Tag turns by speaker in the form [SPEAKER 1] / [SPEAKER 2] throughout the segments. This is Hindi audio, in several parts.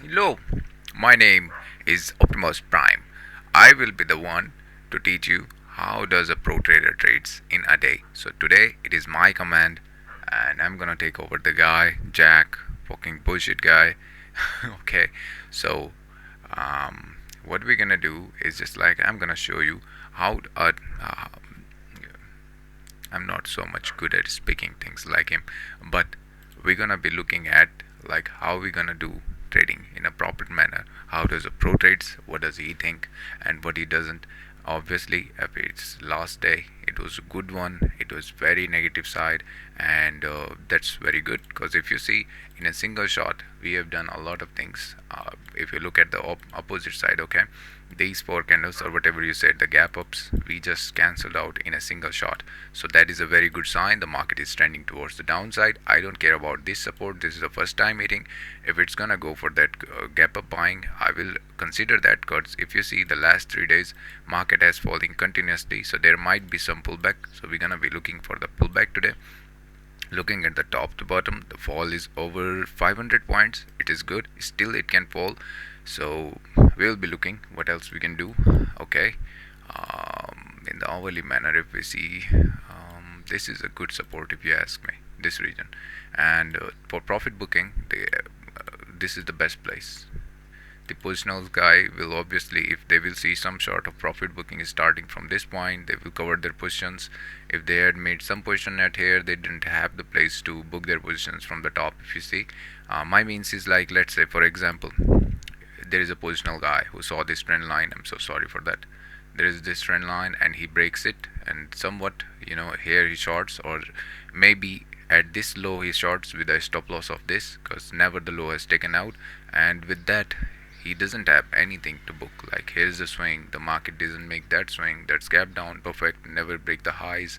[SPEAKER 1] Hello, my name is Optimus Prime. I will be the one to teach you how does a pro trader trades in a day. So today it is my command and I'm gonna take over the guy, Jack, fucking bullshit guy. Okay, so um, what we're gonna do is just like I'm gonna show you how I'm not so much good at speaking things like him, but we're gonna be looking at like how we're gonna do trading in a proper manner. How does a pro trades? What does he think, and what he doesn't? Obviously, if it's last day, it was a good one. It was very negative side, and that's very good because if you see in a single shot, we have done a lot of things. If you look at the opposite side, okay, these four candles or whatever you said, the gap ups, we just cancelled out in a single shot. So that is a very good sign. The market is trending towards the downside. I don't care about this support. This is the first time meeting. If it's gonna go for that gap up buying, I will consider that because if you see the last 3 days, market has falling continuously. So there might be some pullback. So we're gonna be looking for the pullback today. Looking at the top to bottom, the fall is over 500 points. It is good. Still, it can fall. So we'll be looking what else we can do. Okay. In the hourly manner, if we see, this is a good support if you ask me. This region, and for profit booking, this is the best place. The positional guy will obviously, if they will see some sort of profit booking is starting from this point, they will cover their positions. If they had made some position at here, they didn't have the place to book their positions from the top. If you see, my means is like, let's say for example, there is a positional guy who saw this trend line. I'm so sorry for that. There is this trend line and he breaks it, and somewhat, here he shorts, or maybe at this low he shorts with a stop loss of this because never the low has taken out, and with that he doesn't have anything to book. Like, here's the swing, the market doesn't make that swing, that's gap down, perfect, never break the highs,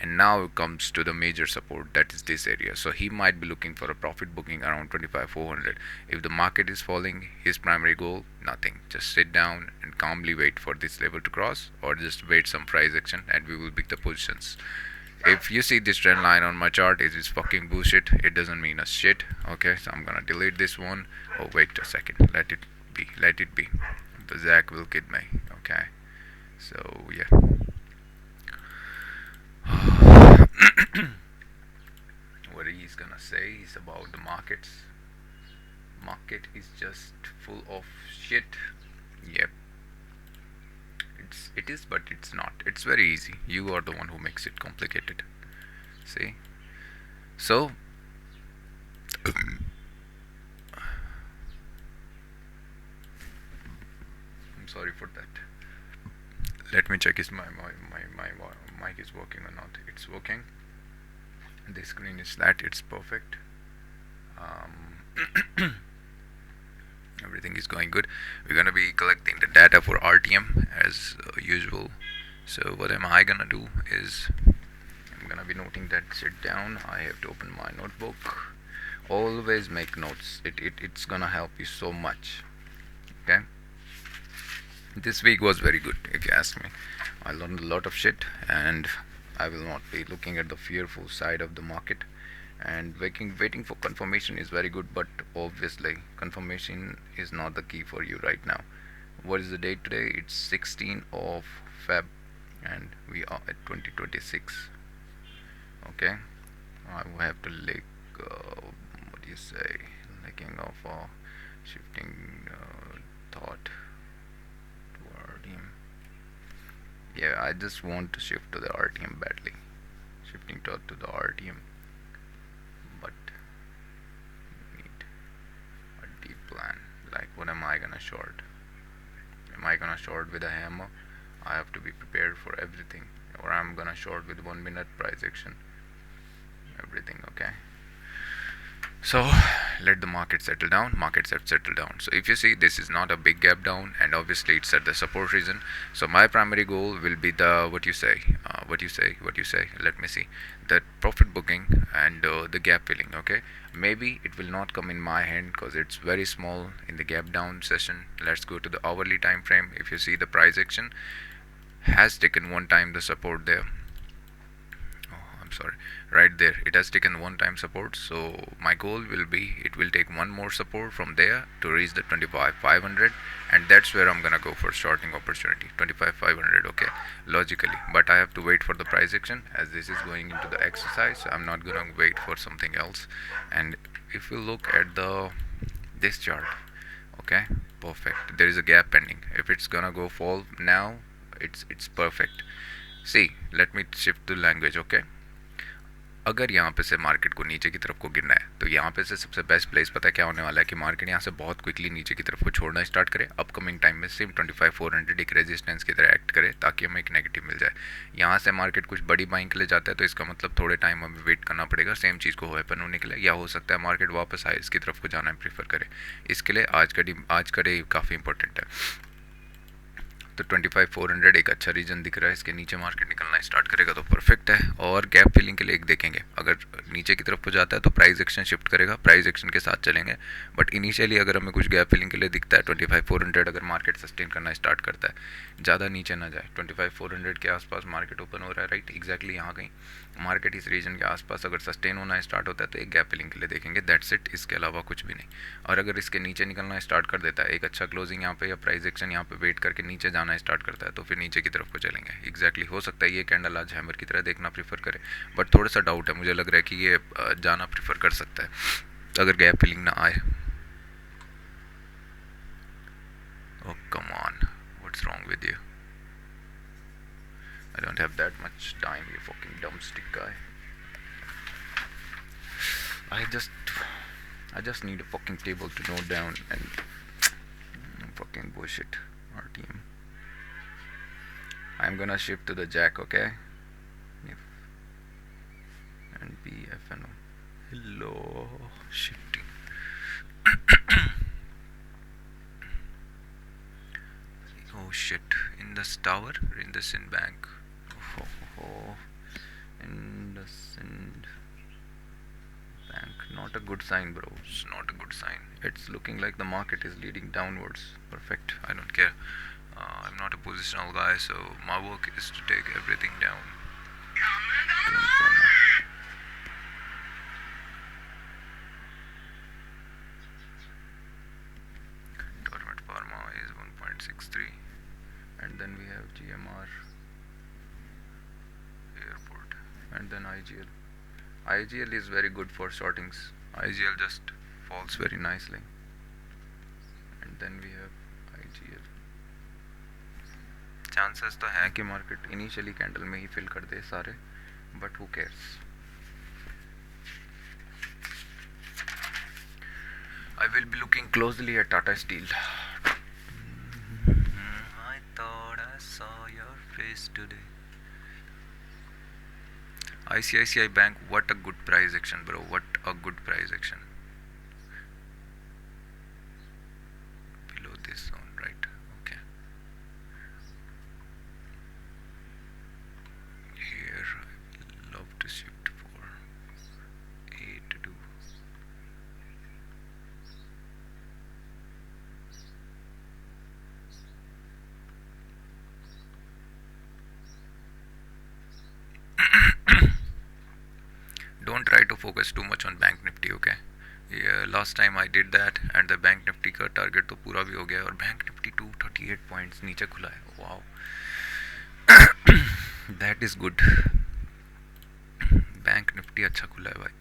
[SPEAKER 1] and now it comes to the major support, that is this area. So he might be looking for a profit booking around 25,400. If the market is falling, his primary goal, nothing, just sit down and calmly wait for this level to cross, or just wait some price action and we will pick the positions. If you see this trend line on my chart, it is fucking bullshit. It doesn't mean a shit. Okay, so I'm gonna delete this one. Oh, wait a second, let it be, let it be. The Zach will kid me. Okay, so yeah. What he's gonna say is about the markets. Market is just full of shit. Yep, it is, but it's not. It's very easy. You are the one who makes it complicated. See? So I'm sorry for that. Let me check is my mic is working or not. It's working. The screen is flat. It's perfect. Um, Everything is going good. We're gonna be collecting the data for RTM as usual. So what am I gonna do is I'm gonna be noting that shit down. I have to open my notebook. Always make notes. It's gonna help you so much. Okay. This week was very good if you ask me. I learned a lot of shit, and I will not be looking at the fearful side of the market. And waiting for confirmation is very good, but obviously confirmation is not the key for you right now. What is the date today? It's 16 of Feb, and we are at 2026. Okay, I will have to what do you say, letting off shifting thought to RTM. Yeah, I just want to shift to the RTM badly. Shifting thought to the RTM, but need a deep plan. Like, what am I gonna short? Am I gonna short with a hammer? I have to be prepared for everything, or I'm gonna short with 1 minute price action. Everything, okay? So let the market settle down. Markets have settled down. So if you see, this is not a big gap down, and obviously it's at the support region. So my primary goal will be the what you say. Let me see, the profit booking and the gap filling. Okay, maybe it will not come in my hand because it's very small in the gap down session. Let's go to the hourly time frame. If you see, the price action has taken one time the support there. Oh, I'm I'm sorry, right there it has taken one time support. So my goal will be it will take one more support from there to reach the 25,500, and that's where I'm gonna go for shorting opportunity 25,500. Okay, logically, but I have to wait for the price action as this is going into the exercise. So I'm not gonna wait for something else. And if you look at the this chart, okay, perfect, there is a gap pending. If it's gonna go fall now, it's perfect. See, let me shift to language. Okay, अगर यहाँ पे से मार्केट को नीचे की तरफ को गिरना है तो यहाँ पे से सबसे बेस्ट प्लेस पता है क्या होने वाला है कि मार्केट यहाँ से बहुत क्विकली नीचे की तरफ को छोड़ना स्टार्ट करे, अपकमिंग टाइम में सेम 25,400 एक रेजिस्टेंस की तरह एक्ट करे ताकि हमें एक नेगेटिव मिल जाए। यहाँ से मार्केट कुछ बड़ी बाइंग के लिए जाता है तो इसका मतलब थोड़े टाइम हमें वेट करना पड़ेगा सेम चीज़ को हैपन होने के लिए, या हो सकता है मार्केट वापस आए इसकी तरफ को जाना प्रीफर करे। इसके लिए आज का डे काफ़ी इंपॉर्टेंट है। तो 25,400 एक अच्छा रीजन दिख रहा है, इसके नीचे मार्केट निकलना स्टार्ट करेगा तो परफेक्ट है। और गैप फिलिंग के लिए एक देखेंगे, अगर नीचे की तरफ को जाता है तो प्राइस एक्शन शिफ्ट करेगा, प्राइस एक्शन के साथ चलेंगे। बट इनिशियली अगर हमें कुछ गैप फिलिंग के लिए दिखता है 25,400 अगर मार्केट सस्टेन करना स्टार्ट करता है, ज़्यादा नीचे ना जाए, 25,400 के आसपास मार्केट ओपन हो रहा है, राइट, एग्जैक्टली यहाँ कहीं मार्केट इस रीजन के आसपास अगर सस्टेन होना स्टार्ट होता है तो एक गैप फिलिंग के लिए देखेंगे, दैट्स इट, इसके अलावा कुछ भी नहीं। और अगर इसके नीचे निकलना स्टार्ट कर देता है, एक अच्छा क्लोजिंग यहाँ पे या प्राइस एक्शन यहाँ पे वेट करके नीचे जाना स्टार्ट करता है तो फिर नीचे की तरफ को चलेंगे। एग्जैक्टली हो सकता है ये कैंडल आज हैमर की तरह देखना प्रीफर करे, बट थोड़ा सा डाउट है, मुझे लग रहा है कि ये जाना प्रीफर कर सकता है अगर गैप फिलिंग ना आए। Oh come on, what's wrong with you? I don't have that much time, you fucking dumb stick guy. I just need a fucking table to note down and fucking bullshit. RTM. I'm gonna shift to the jack, okay? If and BFNO. Hello, shifting. Oh shit! In this tower, in the Sin Bank. Oh, IndusInd Bank. Not a good sign, bro. It's not a good sign. It's looking like the market is leading downwards. Perfect. I don't care. I'm not a positional guy, so my work is to take everything down. Torment Pharma is 1.63, and then we have GMR Airport, and then IGL. IGL is very good for shortings. IGL just falls very nicely, and then we have IGL. Chances तो है कि मार्केट इनिशियली कैंडल में ही फिल कर दे सारे, but who cares. I will be looking closely at Tata Steel. I thought I saw your face today. ICICI Bank, what a good price action, bro. What a good price action. Below this zone, right? Okay. Here, I would love to shift for A to do. Don't try to focus too much on Bank Nifty, okay? Yeah, last time I did that and the Bank Nifty का टारगेट तो पूरा भी हो गया और Bank Nifty 238 पॉइंट्स नीचे खुला है। Wow, that is good. Bank Nifty अच्छा खुला है भाई।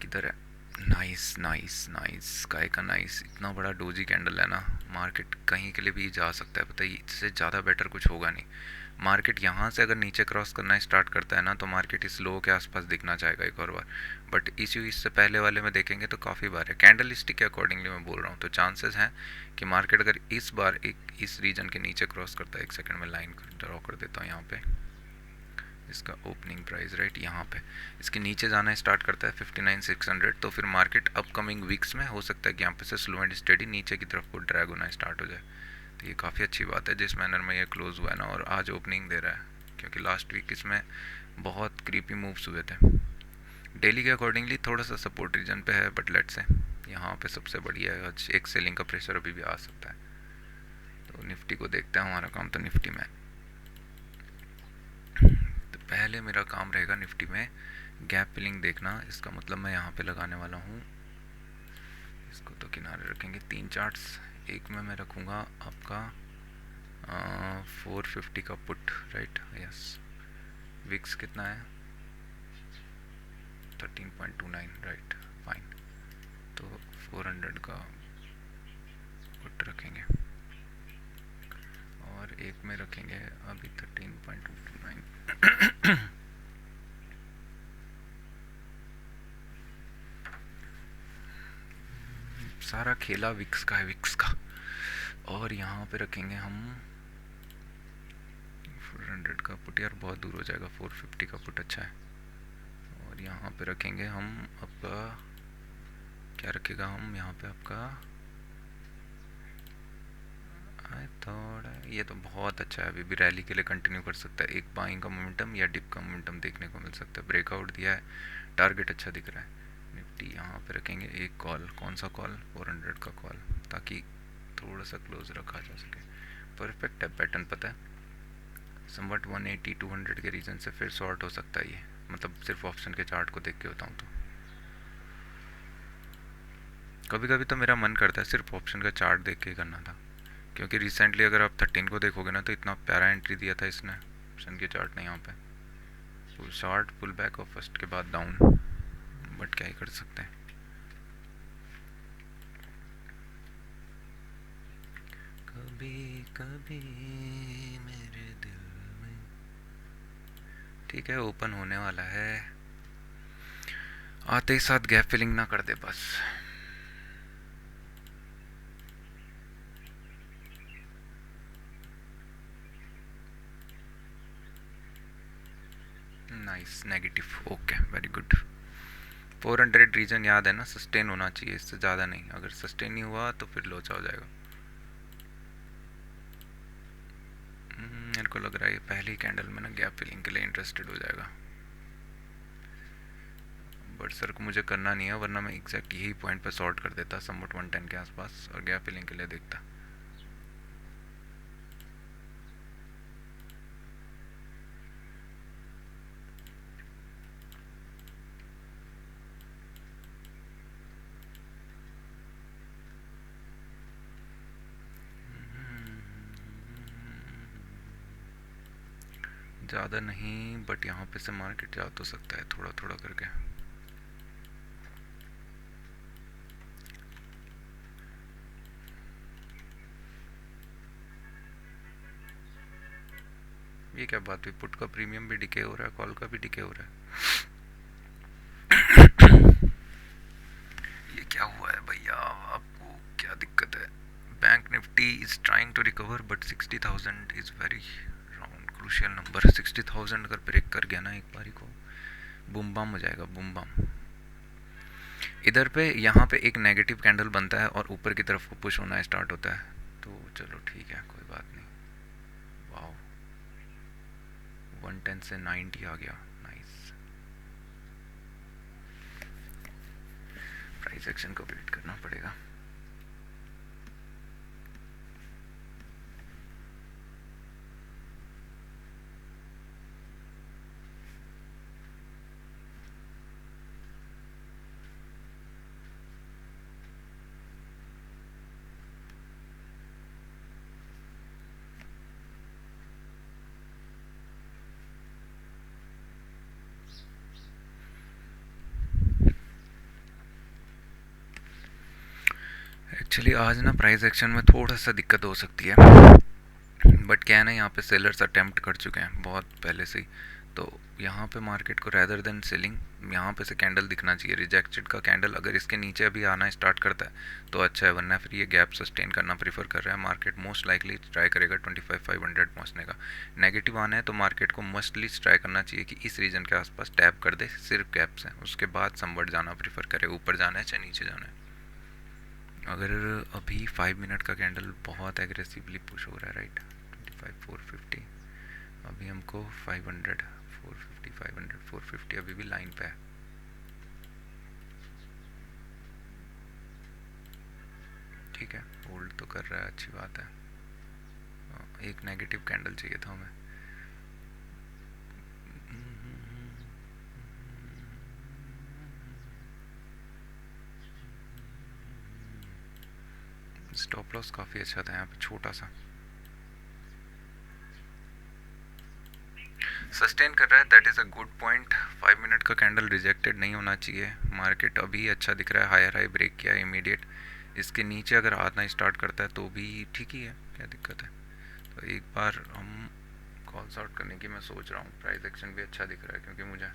[SPEAKER 1] किधर है? नाइस नाइस नाइस, काय का नाइस। इतना बड़ा डोजी कैंडल है ना, मार्केट कहीं के लिए भी जा सकता है, पता है, इससे ज़्यादा बेटर कुछ होगा नहीं। मार्केट यहाँ से अगर नीचे क्रॉस करना स्टार्ट करता है ना तो मार्केट इस लो के आसपास दिखना चाहेगा एक और बार, बट इश्यू इससे पहले वाले में देखेंगे तो काफ़ी बार है। कैंडल स्टिक के अकॉर्डिंगली मैं बोल रहा हूँ, तो चांसेस हैं कि मार्केट अगर इस बार एक इस रीजन के नीचे क्रॉस करता है, एक सेकंड में लाइन ड्रॉ कर देता हूँ यहाँ पे, इसका ओपनिंग प्राइस राइट यहाँ पे, इसके नीचे जाना स्टार्ट करता है 59,600, तो फिर मार्केट अपकमिंग वीक्स में हो सकता है कि यहाँ पे से स्लो एंड स्टेडी नीचे की तरफ को ड्रैग होना स्टार्ट हो जाए। तो ये काफ़ी अच्छी बात है जिस मैनर में ये क्लोज हुआ है ना, और आज ओपनिंग दे रहा है, क्योंकि लास्ट वीक इसमें बहुत क्रीपी मूव्स हुए थे। डेली के अकॉर्डिंगली थोड़ा सा सपोर्ट रीजन पे है, बट लेट्स से यहाँ पे सबसे बढ़िया है, एक सेलिंग का प्रेशर अभी भी आ सकता है। तो निफ्टी को देखते हैं, हमारा काम तो निफ्टी में। तो पहले मेरा काम रहेगा निफ्टी में गैप फिलिंग देखना। इसका मतलब मैं यहाँ पे लगाने वाला हूँ, इसको तो किनारे रखेंगे। 3 चार्ट्स, एक में मैं रखूँगा आपका 450 का पुट, राइट, यस। विक्स कितना है, 13.29, राइट, फाइन। तो 400 का पुट रखेंगे और एक में रखेंगे अभी 13.29। सारा खेला विक्स का है, विक्स का। और यहाँ पे रखेंगे हम 400 का पुट, यार बहुत दूर हो जाएगा, 450 का पुट अच्छा है। और यहाँ पे रखेंगे हम आपका, क्या रखेगा हम यहाँ पे आपका, आई थॉट ये तो बहुत अच्छा है, अभी भी रैली के लिए कंटिन्यू कर सकता है। एक बाइंग का मोमेंटम या डिप का मोमेंटम देखने को मिल सकता है। ब्रेकआउट दिया है, टारगेट अच्छा दिख रहा है। निफ्टी यहाँ पे रखेंगे एक कॉल, कौन सा कॉल, 400 का कॉल, ताकि थोड़ा सा क्लोज रखा जा सके। परफेक्ट है पैटर्न, पता है समवट 180 200 के रीजन से फिर शॉर्ट हो सकता है ये, मतलब सिर्फ ऑप्शन के चार्ट को देख के बताऊँ तो। कभी कभी तो मेरा मन करता है सिर्फ ऑप्शन का चार्ट देख के करना था, क्योंकि रिसेंटली अगर आप 13 को देखोगे ना तो इतना प्यारा एंट्री दिया था इसने ऑप्शन के चार्ट ने। यहाँ पे पुल शॉर्ट, पुल बैक और फर्स्ट के बाद डाउन, बट क्या ही कर सकते हैं। कभी कभी मेरे दिल में, ठीक है ओपन होने वाला है, आते ही साथ गैप फिलिंग ना कर दे बस। Nice, negative, okay, very good. 400 reason याद है ना, सस्टेन होना चाहिए, इससे ज़्यादा नहीं। अगर सस्टेन नहीं हुआ तो फिर लोचा हो जाएगा। मेरे को लग रहा है ये पहली कैंडल में ना गैप फिलिंग के लिए इंटरेस्टेड हो जाएगा, बट सर को मुझे करना नहीं है, वरना मैं एग्जैक्ट यही पॉइंट पर शॉर्ट कर देता समवट 110 के आसपास और गैप फिलिंग के लिए देखता। ज़्यादा नहीं, बट यहाँ पे से मार्केट जा तो सकता है थोड़ा थोड़ा करके। ये क्या बात हुई, पुट का प्रीमियम भी डिके हो रहा है, कॉल का भी डिके हो रहा है। ये क्या हुआ है भैया, आपको क्या दिक्कत है। Bank nifty is trying to recover but 60,000 is very round crucial number. 60,000 अगर ब्रेक कर गया ना एक बारी को, बूम बम हो जाएगा, बूम बम। इधर पे यहाँ पे एक नेगेटिव कैंडल बनता है और ऊपर की तरफ को पुश होना स्टार्ट होता है, तो चलो ठीक है, कोई बात नहीं। वाओ, 110 से 90 आ गया, नाइस। प्राइस एक्शन को वेट करना पड़ेगा। एक्चुअली आज ना प्राइस एक्शन में थोड़ा सा दिक्कत हो सकती है, बट क्या है ना, यहाँ पे सेलर्स अटेम्प्ट कर चुके हैं बहुत पहले से ही। तो यहाँ पे मार्केट को रैदर देन सेलिंग, यहाँ पे से कैंडल दिखना चाहिए, रिजेक्टेड का कैंडल अगर इसके नीचे अभी आना स्टार्ट करता है तो अच्छा है, वरना फिर ये गैप सस्टेन करना प्रीफर कर रहा है मार्केट। मोस्ट लाइकली ट्राई करेगा 25,500 पहुँचने का। नेगेटिव आना है तो मार्केट को मस्टली ट्राई करना चाहिए कि इस रीजन के आसपास टैप कर दे सिर्फ गैप से, उसके बाद समवट जाना प्रीफर करे, ऊपर जाना है चाहे नीचे जाना है। अगर अभी 5 मिनट का कैंडल बहुत एग्रेसिवली पुश हो रहा है, राइट, 25 450, अभी हमको 500 450 500 450 अभी भी लाइन पे है। ठीक है, होल्ड तो कर रहा है, अच्छी बात है। एक नेगेटिव कैंडल चाहिए था हमें। स्टॉप लॉस काफ़ी अच्छा था यहाँ पे, छोटा सा सस्टेन कर रहा है, that is a good point. 5 minute का कैंडल रिजेक्टेड नहीं होना चाहिए। मार्केट अभी अच्छा दिख रहा है, हायर हाई ब्रेक किया इमीडिएट। इसके नीचे अगर आना स्टार्ट करता है तो भी ठीक ही है, क्या दिक्कत है। तो एक बार हम कॉल्स आउट करने की मैं सोच रहा हूँ। प्राइस एक्शन भी अच्छा दिख रहा है क्योंकि मुझे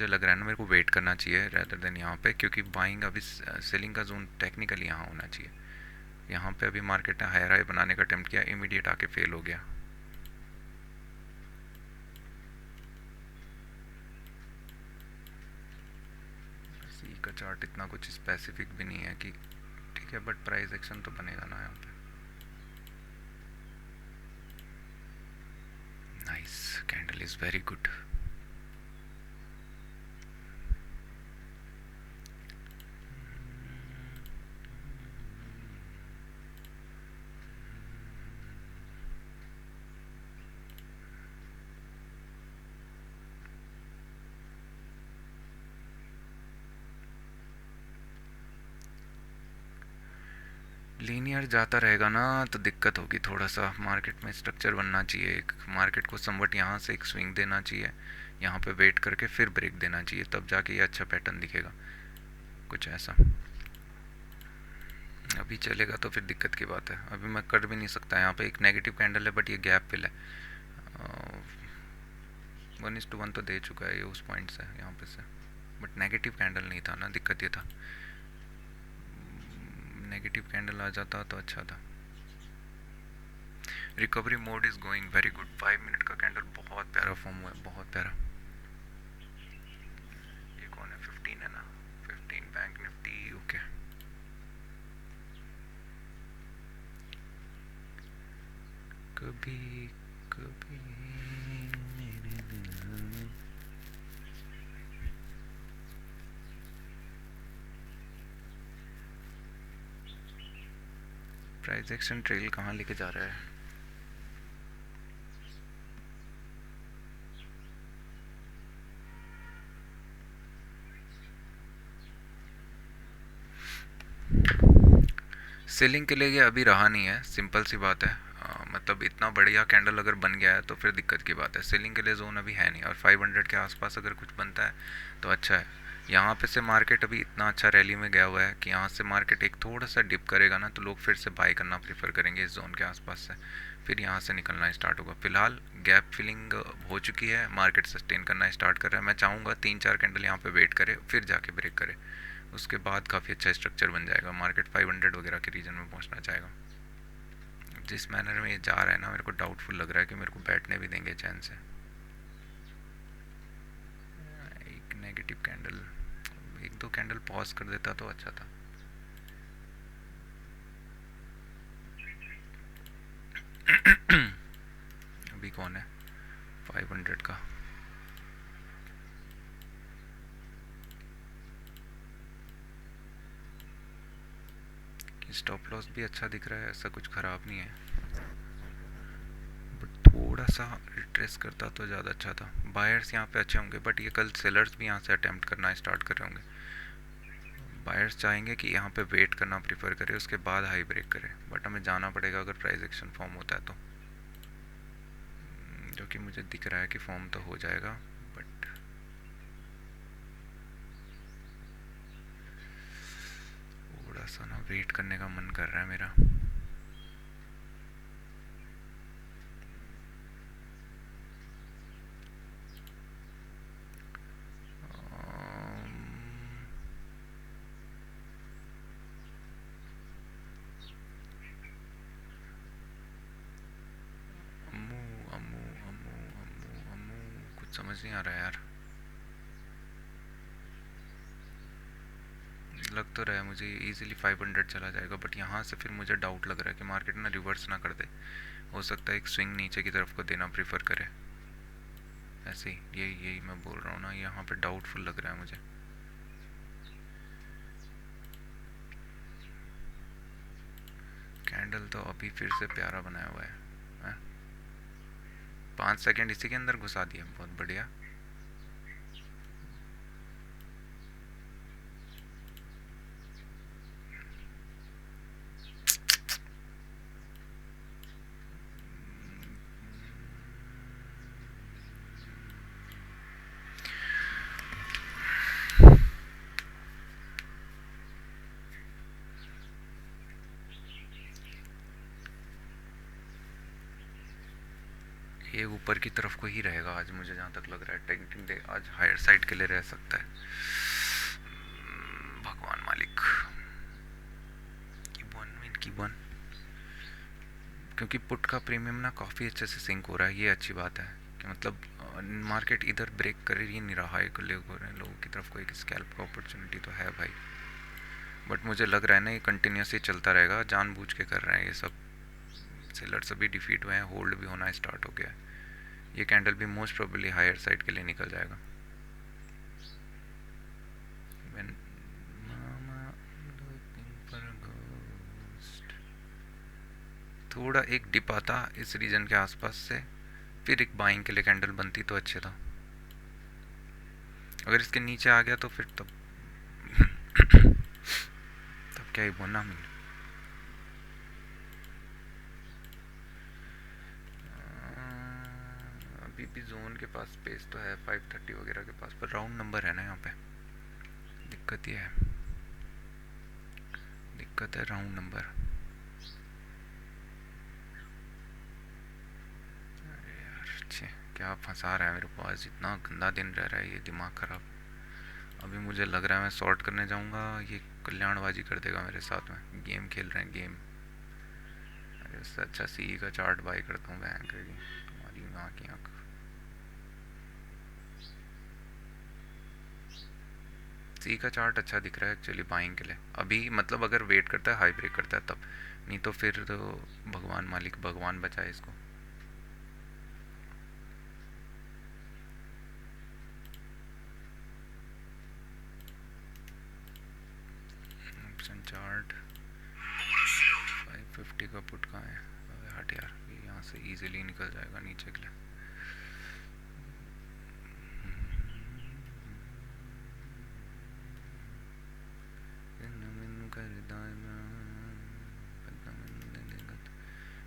[SPEAKER 1] लग रहा है ना मेरे को वेट करना चाहिए रैदर देन यहाँ पे, क्योंकि बाइंग अभी सेलिंग का जोन टेक्निकली यहाँ होना चाहिए। यहाँ पे अभी मार्केट ने हायर हाई बनाने का अटेम्प्ट किया, इमीडिएट आके फेल हो गया। सी का चार्ट इतना कुछ स्पेसिफिक भी नहीं है कि ठीक है, बट प्राइस एक्शन तो बनेगा ना यहाँ पे। Nice, candle is very good. Linear जाता रहेगा ना तो दिक्कत होगी थोड़ा सा। मार्केट में स्ट्रक्चर बनना चाहिए, एक मार्केट को समवट यहाँ से एक स्विंग देना चाहिए, यहाँ पे वेट करके फिर ब्रेक देना चाहिए, तब जाके ये अच्छा पैटर्न दिखेगा कुछ ऐसा। अभी चलेगा तो फिर दिक्कत की बात है। अभी मैं कर भी नहीं सकता, यहाँ पे एक नेगेटिव कैंडल है बट ये गैप फिल है। 1:1 तो दे चुका है ये उस पॉइंट से यहाँ पे से, बट नेगेटिव कैंडल नहीं था ना, दिक्कत ये था। नेगेटिव कैंडल आ जाता तो अच्छा था। Recovery mode is going very good. 5 minute का कैंडल बहुत प्यारा फॉर्म हुआ है, बहुत प्यारा। ये कौन है? 15 है ना, 15 बैंक निफ्टी। ओके, कभी कभी मेरे दिल में। प्राइस एक्शन ट्रेल कहाँ लेके जा रहा है? सेलिंग के लिए ये अभी रहा नहीं है, सिंपल सी बात है। मतलब इतना बढ़िया कैंडल अगर बन गया है तो फिर दिक्कत की बात है। सेलिंग के लिए जोन अभी है नहीं, और 500 के आसपास अगर कुछ बनता है तो अच्छा है। यहाँ पे से मार्केट अभी इतना अच्छा रैली में गया हुआ है कि यहाँ से मार्केट एक थोड़ा सा डिप करेगा ना तो लोग फिर से बाय करना प्रीफर करेंगे इस जोन के आसपास से, फिर यहाँ से निकलना स्टार्ट होगा। फिलहाल गैप फिलिंग हो चुकी है, मार्केट सस्टेन करना स्टार्ट कर रहा है। मैं चाहूँगा 3-4 कैंडल यहाँ पे वेट करे, फिर जाके ब्रेक करे, उसके बाद काफ़ी अच्छा स्ट्रक्चर बन जाएगा। मार्केट 500 वगैरह के रीजन में पहुंचना चाहेगा। जिस मैनर में ये जा रहा है ना, मेरे को डाउटफुल लग रहा है कि मेरे को बैठने भी देंगे चैन से। एक नेगेटिव कैंडल, एक दो कैंडल पॉज कर देता तो अच्छा था। अभी कौन है 500 का? स्टॉप लॉस भी अच्छा दिख रहा है, ऐसा कुछ ख़राब नहीं है, बट थोड़ा सा रिट्रेस करता तो ज़्यादा अच्छा था। बायर्स यहाँ पे अच्छे होंगे, बट ये कल सेलर्स भी यहाँ से अटेम्प्ट करना स्टार्ट कर रहे होंगे। बायर्स चाहेंगे कि यहाँ पे वेट करना प्रीफर करे, उसके बाद हाई ब्रेक करे, बट हमें जाना पड़ेगा अगर प्राइस एक्शन फॉर्म होता है तो, जो कि मुझे दिख रहा है कि फॉर्म तो हो जाएगा, बट थोड़ा सा ना वेट करने का मन कर रहा है मेरा। अम्मू अम्मू अम्मू अम्मू अम्मू कुछ समझ नहीं आ रहा है यार। लग तो रहा है मुझे इजीली 500 चला जाएगा, बट यहाँ से फिर मुझे डाउट लग रहा है कि मार्केट ना रिवर्स ना कर दे। हो सकता है एक स्विंग नीचे की तरफ को देना प्रीफर करे, ऐसे ही। यही यही मैं बोल रहा हूँ ना, यहाँ पे डाउटफुल लग रहा है मुझे। कैंडल तो अभी फिर से प्यारा बनाया हुआ है। 5 सेकेंड इसी के अंदर घुसा दिया, बहुत बढ़िया। ये ऊपर की तरफ को ही रहेगा आज, मुझे जहाँ तक लग रहा है। टेंटिंग डे आज हायर साइड के लिए रह सकता है। भगवान मालिक। की वन क्योंकि पुट का प्रीमियम ना काफ़ी अच्छे से सिंक हो रहा है, ये अच्छी बात है कि मतलब मार्केट इधर ब्रेक कर ही नहीं रहा है, लोगों की तरफ कोई स्कैल्प का अपॉर्चुनिटी तो है भाई, बट मुझे लग रहा है ना ये कंटिन्यूसली चलता रहेगा, जानबूझ के कर रहे हैं ये सब। सेलर्स अभी डिफीट हुए हैं, होल्ड भी होना स्टार्ट हो गया है। ये कैंडल भी मोस्ट प्रोबेबली हायर साइड के लिए निकल जाएगा। थोड़ा एक डिप आता इस रीजन के आसपास से, फिर एक बाइंग के लिए कैंडल बनती तो अच्छे था। अगर इसके नीचे आ गया तो फिर तब तब क्या ही बोलना। अभी भी जोन के पास स्पेस तो है 530 वगैरह के पास, पर राउंड नंबर है ना यहाँ पे, दिक्कत ये है, दिक्कत है राउंड नंबर। अरे यार छे, क्या फंसा रहा है मेरे पास, इतना गंदा दिन रह रहा है ये, दिमाग ख़राब। अभी मुझे लग रहा है मैं शॉर्ट करने जाऊँगा, ये कल्याणबाजी कर देगा मेरे साथ में, गेम खेल रहे हैं गेम। अरे उससे अच्छा सी का चार्ट बाई करता हूँ बैंक की, तुम्हारी माँ की आँख। सी का चार्ट अच्छा दिख रहा है एक्चुअली बाइंग के लिए अभी, मतलब अगर वेट करता है हाई ब्रेक करता है तब, नहीं तो फिर तो भगवान मालिक भगवान बचाए इसको। ऑप्शन चार्ट 550 का पुट कहाँ है, हट यार, ये यहाँ से इजीली निकल जाएगा नीचे के लिए।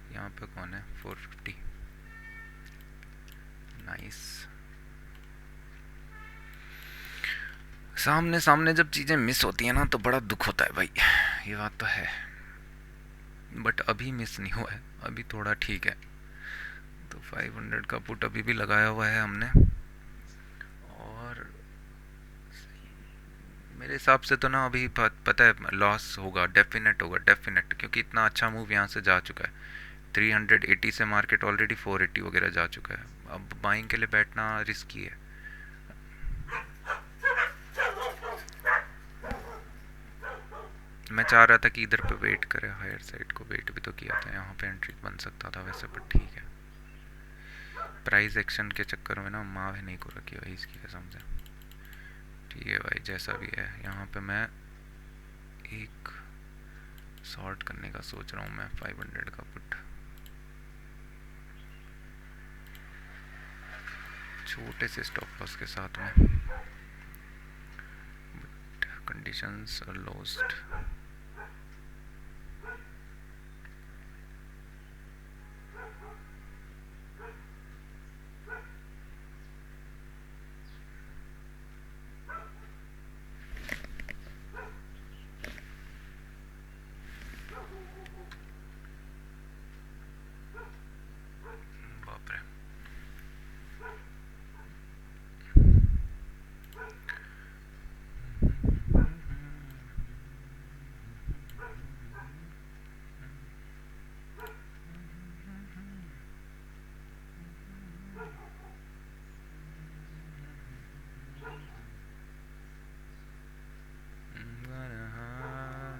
[SPEAKER 1] यहाँ पे कौन है 450, नाइस। सामने सामने जब चीज़ें मिस होती हैं ना तो बड़ा दुख होता है भाई, ये बात तो है, बट अभी मिस नहीं हुआ है, अभी थोड़ा ठीक है। तो 500 का पुट अभी भी लगाया हुआ है हमने, और मेरे हिसाब से तो ना अभी पता है लॉस होगा, डेफिनेट होगा, डेफिनेट, क्योंकि इतना अच्छा मूव यहाँ से जा चुका है। 380 से मार्केट ऑलरेडी 480 वगैरह जा चुका है, अब बाइंग के लिए बैठना रिस्की है। मैं चाह रहा था कि इधर पे वेट करे, हायर साइड को वेट भी तो किया था, यहाँ पे एंट्री बन सकता था वैसे, पर ठीक है। प्राइस एक्शन के चक्कर में ना माँ भी नहीं को रखी भाई इसकी कसम से। ठीक है भाई, जैसा भी है, यहाँ पे मैं एक शॉर्ट करने का सोच रहा हूँ मैं 500 का पुट, छोटे से स्टॉप लॉस के साथ में, बट कंडीशंस आर लॉस्ट।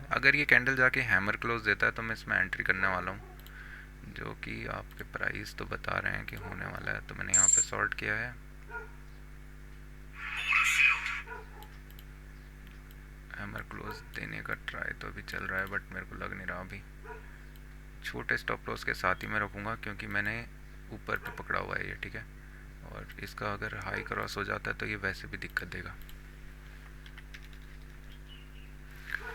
[SPEAKER 1] अगर ये कैंडल जाके हैमर क्लोज देता है तो मैं इसमें एंट्री करने वाला हूँ, जो कि आपके प्राइस तो बता रहे हैं कि होने वाला है, तो मैंने यहाँ पे सॉर्ट किया है। हैमर क्लोज देने का ट्राई तो अभी चल रहा है, बट मेरे को लग नहीं रहा अभी। छोटे स्टॉप लॉस के साथ ही मैं रखूँगा, क्योंकि मैंने ऊपर पे पकड़ा हुआ है ये, ठीक है, और इसका अगर हाई क्रॉस हो जाता है तो ये वैसे भी दिक्कत देगा।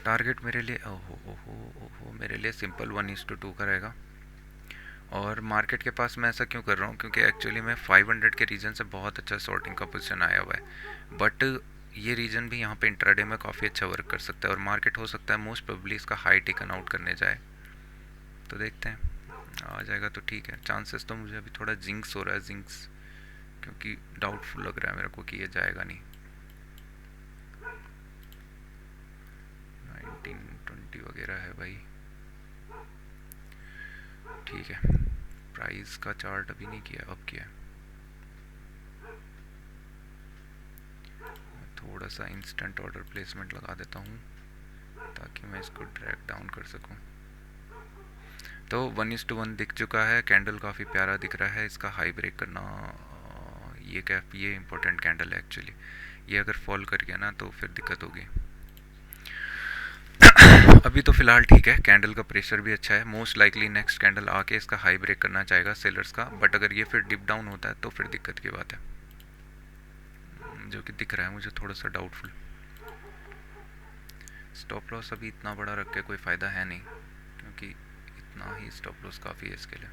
[SPEAKER 1] टारगेट मेरे लिए ओहो ओहो ओहो मेरे लिए सिंपल 1:2 का रहेगा। और मार्केट के पास मैं ऐसा क्यों कर रहा हूँ, क्योंकि एक्चुअली मैं 500 के रीजन से बहुत अच्छा शॉर्टिंग का पोजीशन आया हुआ है, बट ये रीजन भी यहाँ पे इंट्राडे में काफ़ी अच्छा वर्क कर सकता है, और मार्केट हो सकता है मोस्ट प्रोबेबली इसका हाई टेकन आउट करने जाए, तो देखते हैं। आ जाएगा तो ठीक है। चांसेस तो मुझे अभी थोड़ा जिंक्स हो रहा है, जिंक्स, क्योंकि डाउटफुल लग रहा है मेरे को कि ये जाएगा नहीं। 1920 वगैरह है भाई। ठीक है, प्राइस का चार्ट अभी नहीं किया, अब किया। थोड़ा सा इंस्टेंट ऑर्डर प्लेसमेंट लगा देता हूँ ताकि मैं इसको ड्रैग डाउन कर सकूँ। तो 1:1 दिख चुका है, कैंडल काफ़ी प्यारा दिख रहा है। इसका हाई ब्रेक करना, ये इंपॉर्टेंट कैंडल है एक्चुअली। ये अगर फॉल कर गया ना तो फिर दिक्कत होगी। अभी तो फिलहाल ठीक है, कैंडल का प्रेशर भी अच्छा है। मोस्ट लाइकली नेक्स्ट कैंडल आके इसका हाई ब्रेक करना चाहेगा सेलर्स का, बट अगर ये फिर डिप डाउन होता है तो फिर दिक्कत की बात है, जो कि दिख रहा है मुझे थोड़ा सा डाउटफुल। स्टॉप लॉस अभी इतना बड़ा रख के कोई फ़ायदा है नहीं, क्योंकि इतना ही स्टॉप लॉस काफ़ी है इसके लिए।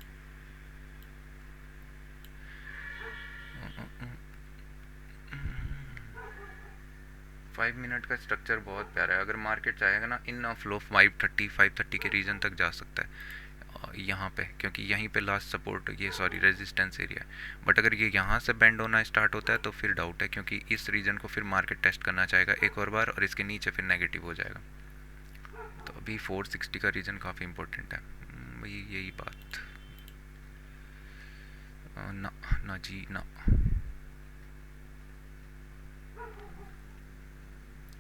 [SPEAKER 1] 5 मिनट का स्ट्रक्चर बहुत प्यारा है। अगर मार्केट चाहेगा ना, इन ऑफ लो 530 के रीजन तक जा सकता है यहाँ पे, क्योंकि यहीं पे लास्ट सपोर्ट, ये सॉरी रेजिस्टेंस एरिया है। बट अगर ये यहाँ से बेंड होना स्टार्ट होता है तो फिर डाउट है, क्योंकि इस रीजन को फिर मार्केट टेस्ट करना चाहेगा एक और बार, और इसके नीचे फिर नेगेटिव हो जाएगा। तो अभी 460 का रीजन काफ़ी इंपॉर्टेंट है। यही बात। ना ना जी ना।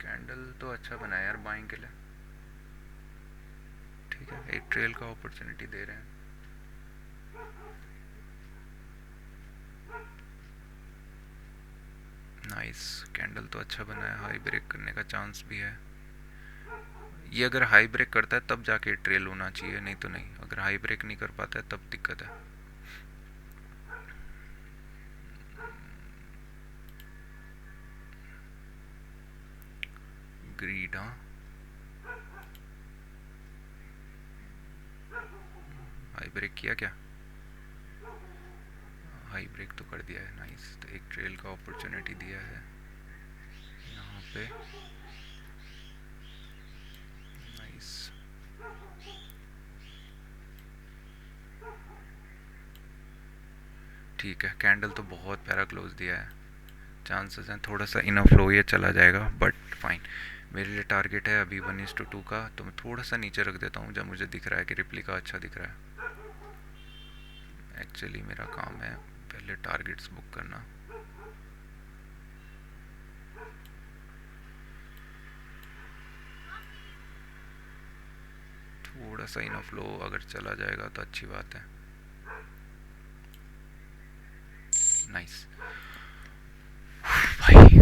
[SPEAKER 1] कैंडल तो अच्छा बना है यार बाइंग के लिए। ठीक है, एक ट्रेल का अपॉर्चुनिटी दे रहे हैं। नाइस, कैंडल तो अच्छा बना है, हाई ब्रेक करने का चांस भी है। ये अगर हाई ब्रेक करता है तब जाके ट्रेल होना चाहिए, नहीं तो नहीं। अगर हाई ब्रेक नहीं कर पाता है तब दिक्कत है। ग्रीड, हाँ हाई ब्रेक किया क्या? हाई ब्रेक तो कर दिया है। नाइस, तो एक ट्रेल का अपॉर्चुनिटी दिया है यहाँ पे। नाइस, ठीक है, कैंडल तो बहुत प्यारा क्लोज दिया है। चांसेस हैं थोड़ा सा इनफ लो ये चला जाएगा, बट फाइन। मेरे लिए टारगेट है अभी 1:2 का, तो मैं थोड़ा सा नीचे रख देता हूँ जब मुझे दिख रहा है कि रिप्लिका अच्छा दिख रहा है। एक्चुअली मेरा काम है पहले टारगेट्स बुक करना। थोड़ा सा इनफ लो अगर चला जाएगा तो अच्छी बात है। नाइस भाई।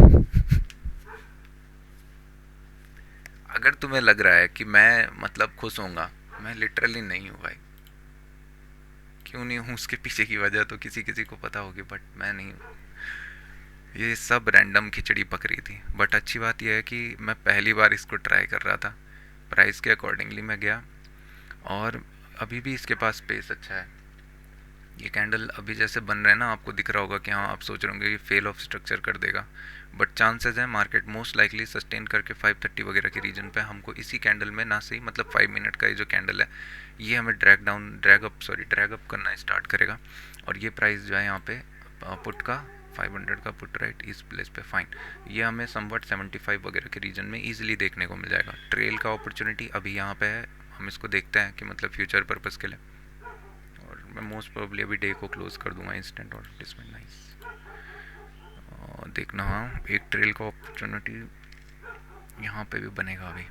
[SPEAKER 1] अगर तुम्हें लग रहा है कि मैं मतलब खुश होऊंगा, मैं लिटरली नहीं हूँ भाई। क्यों नहीं हूँ उसके पीछे की वजह तो किसी किसी को पता होगी, बट मैं नहीं हूँ। ये सब रैंडम खिचड़ी पक रही थी, बट अच्छी बात यह है कि मैं पहली बार इसको ट्राई कर रहा था। प्राइस के अकॉर्डिंगली मैं गया, और अभी भी इसके पास स्पेस अच्छा है। ये कैंडल अभी जैसे बन रहे हैं ना, आपको दिख रहा होगा कि हाँ, आप सोच रहे होंगे ये फेल ऑफ स्ट्रक्चर कर देगा, बट चांसेस है मार्केट मोस्ट लाइकली सस्टेन करके 530 वगैरह के रीजन पे हमको इसी कैंडल में ना सही, मतलब 5 मिनट का ये जो कैंडल है ये हमें ड्रैग अप करना स्टार्ट करेगा। और ये प्राइस जो है यहाँ पे पुट का 500 का पुट राइट इस प्लेस पे, फाइन। ये हमें समवट 75 वगैरह के रीजन में ईजिली देखने को मिल जाएगा। ट्रेल का अपॉर्चुनिटी अभी यहाँ पे है, हम इसको देखते हैं कि मतलब फ्यूचर पर्पज़ के लिए। और मैं मोस्ट प्रोबेबली अभी डे को क्लोज कर दूंगा इंस्टेंट ऑर्डर प्लेसमेंट। नाइस, देखना हाँ, एक ट्रेल का अपॉर्चुनिटी यहाँ पे भी बनेगा अभी।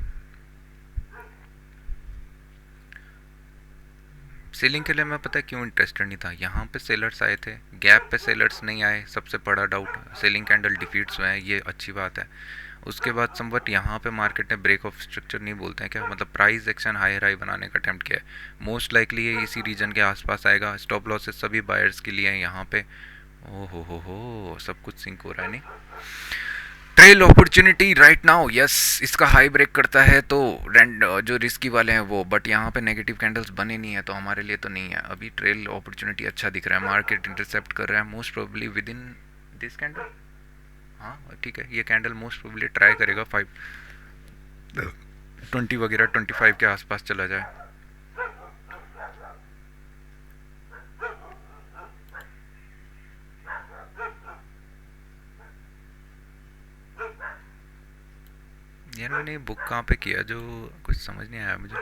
[SPEAKER 1] सेलिंग के लिए मैं पता है क्यों इंटरेस्टेड नहीं था, यहाँ पे सेलर्स आए थे, गैप पे सेलर्स नहीं आए, सबसे बड़ा डाउट। सेलिंग कैंडल डिफीट्स हुए हैं, ये अच्छी बात है। उसके बाद समवट यहाँ पे मार्केट ने ब्रेक ऑफ स्ट्रक्चर नहीं बोलते हैं क्या, मतलब प्राइस एक्शन हायर हाई बनाने का अटेम्प्ट किया है। मोस्ट लाइकली ये इसी रीजन के आसपास आएगा। स्टॉप लॉसेस सभी बायर्स के लिए हैं यहाँ पे। ओ हो, सब कुछ सिंक हो रहा है नहीं। Trail opportunity right now, yes. इसका हाई ब्रेक करता है तो जो रिस्की वाले हैं वो, बट यहाँ पे नेगेटिव कैंडल्स बने नहीं है तो हमारे लिए तो नहीं है। अभी ट्रेल अपॉर्चुनिटी अच्छा दिख रहा है, मार्केट इंटरसेप्ट कर रहा है most probably with in this candle. हाँ ठीक है, ये कैंडल मोस्ट प्रोबेबली ट्राई करेगा 520 वगैरह 25 के आसपास चला जाए। यार मैंने ये बुक कहाँ पे किया जो कुछ समझ नहीं आया मुझे।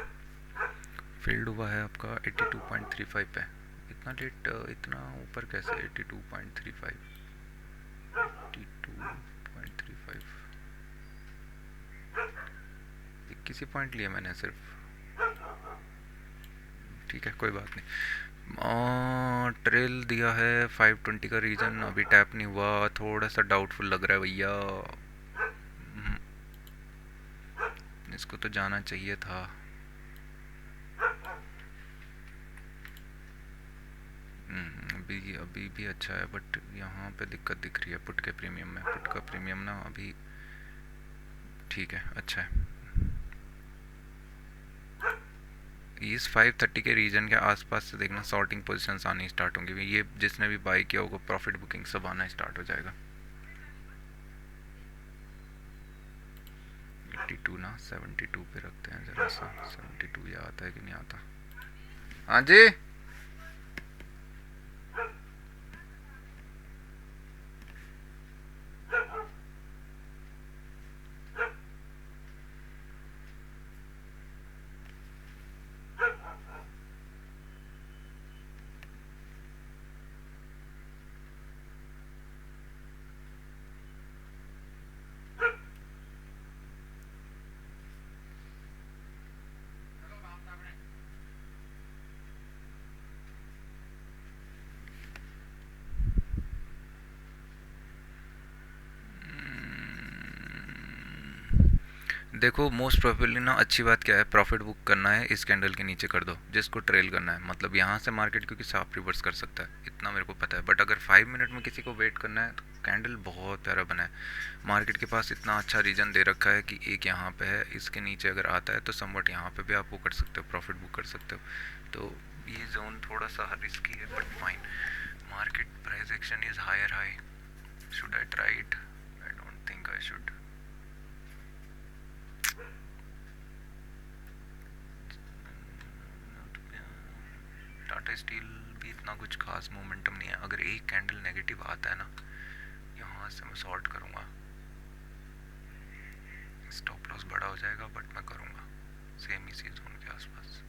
[SPEAKER 1] फील्ड हुआ है आपका 82.35 पे। इतना लेट, इतना ऊपर कैसे 82.35? 82.35, 21 ही पॉइंट लिए मैंने सिर्फ। ठीक है कोई बात नहीं। ट्रेल दिया है 520 का रीजन, अभी टैप नहीं हुआ, थोड़ा सा डाउटफुल लग रहा है भैया। इसको तो जाना चाहिए था। अभी अभी भी अच्छा है बट यहाँ पे दिक्कत दिख रही है पुट के प्रीमियम में। पुट का प्रीमियम ना अभी ठीक है, अच्छा है। इस 530 के रीजन के आसपास से देखना शॉर्टिंग पोजीशंस आनी स्टार्ट होंगी। ये जिसने भी बाई किया होगा प्रॉफिट बुकिंग सब आना स्टार्ट हो जाएगा। 82 ना 72 पे रखते हैं ज़रा सा। 72 ये आता है कि नहीं आता? हाँ जी। देखो मोस्ट प्रोबेबली ना अच्छी बात क्या है, प्रॉफिट बुक करना है इस कैंडल के नीचे कर दो जिसको ट्रेल करना है। मतलब यहाँ से मार्केट क्योंकि साफ रिवर्स कर सकता है इतना मेरे को पता है। बट अगर 5 मिनट में किसी को वेट करना है तो कैंडल बहुत प्यारा बना है। मार्केट के पास इतना अच्छा रीजन दे रखा है कि एक यहाँ पे है, इसके नीचे अगर आता है तो समवट यहाँ पे भी आप वो कर सकते हो, प्रॉफिट बुक कर सकते हो। तो ये जोन थोड़ा सा रिस्की है but fine. Market price action is higher high. Should I try it? I don't think I should. Tata steel भी इतना कुछ खास मोमेंटम नहीं है। अगर एक कैंडल नेगेटिव आता है ना यहाँ से मैं शॉर्ट करूँगा। स्टॉप लॉस बड़ा हो जाएगा बट मैं करूँगा सेम इसी जोन के आसपास।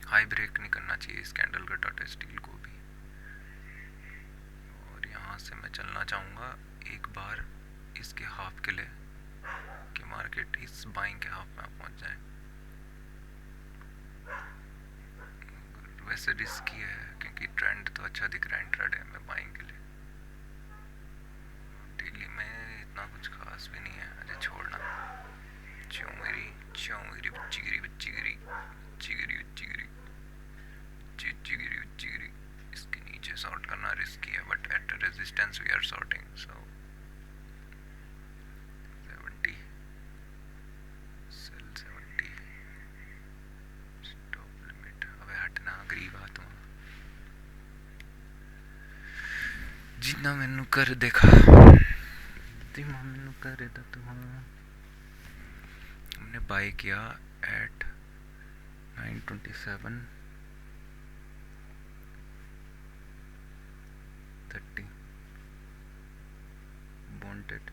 [SPEAKER 1] हाई ब्रेक नहीं करना चाहिए इस कैंडल का टाटा स्टील को भी। और यहाँ से मैं चलना चाहूँगा एक बार इसके हाफ के लिए कि मार्केट इस बाइंग के हाफ में पहुँच जाए। वैसे रिस्की है क्योंकि ट्रेंड तो अच्छा दिख रहा है इंट्राडे में बाइंग के लिए। डेली में इतना कुछ खास भी नहीं है। अरे छोड़ना। चौंगरी चौंगरी चिगरी चिगरी चिगरी चिगरी चिगरी चिगरी। इसके नीचे शॉर्ट करना रिस्की है but at resistance we are shorting. So 70 sell 70 stop limit. अबे हटना गरीब आत्मा। जिन्ना मैनू कर देखा जिन्ना मैनू कर देता तू। हमने बाय किया एट 927 30 wanted।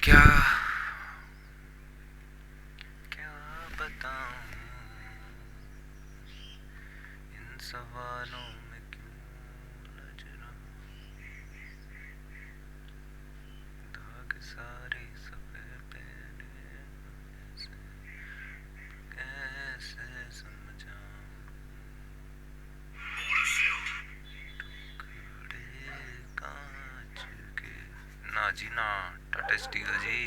[SPEAKER 1] क्या क्या बताऊं इन सवालों में क्यों उलझ रहा दाग सारे सफेद पहने से कैसे समझाऊं टुकड़े कांच के ना जी ना टाटा स्टील जी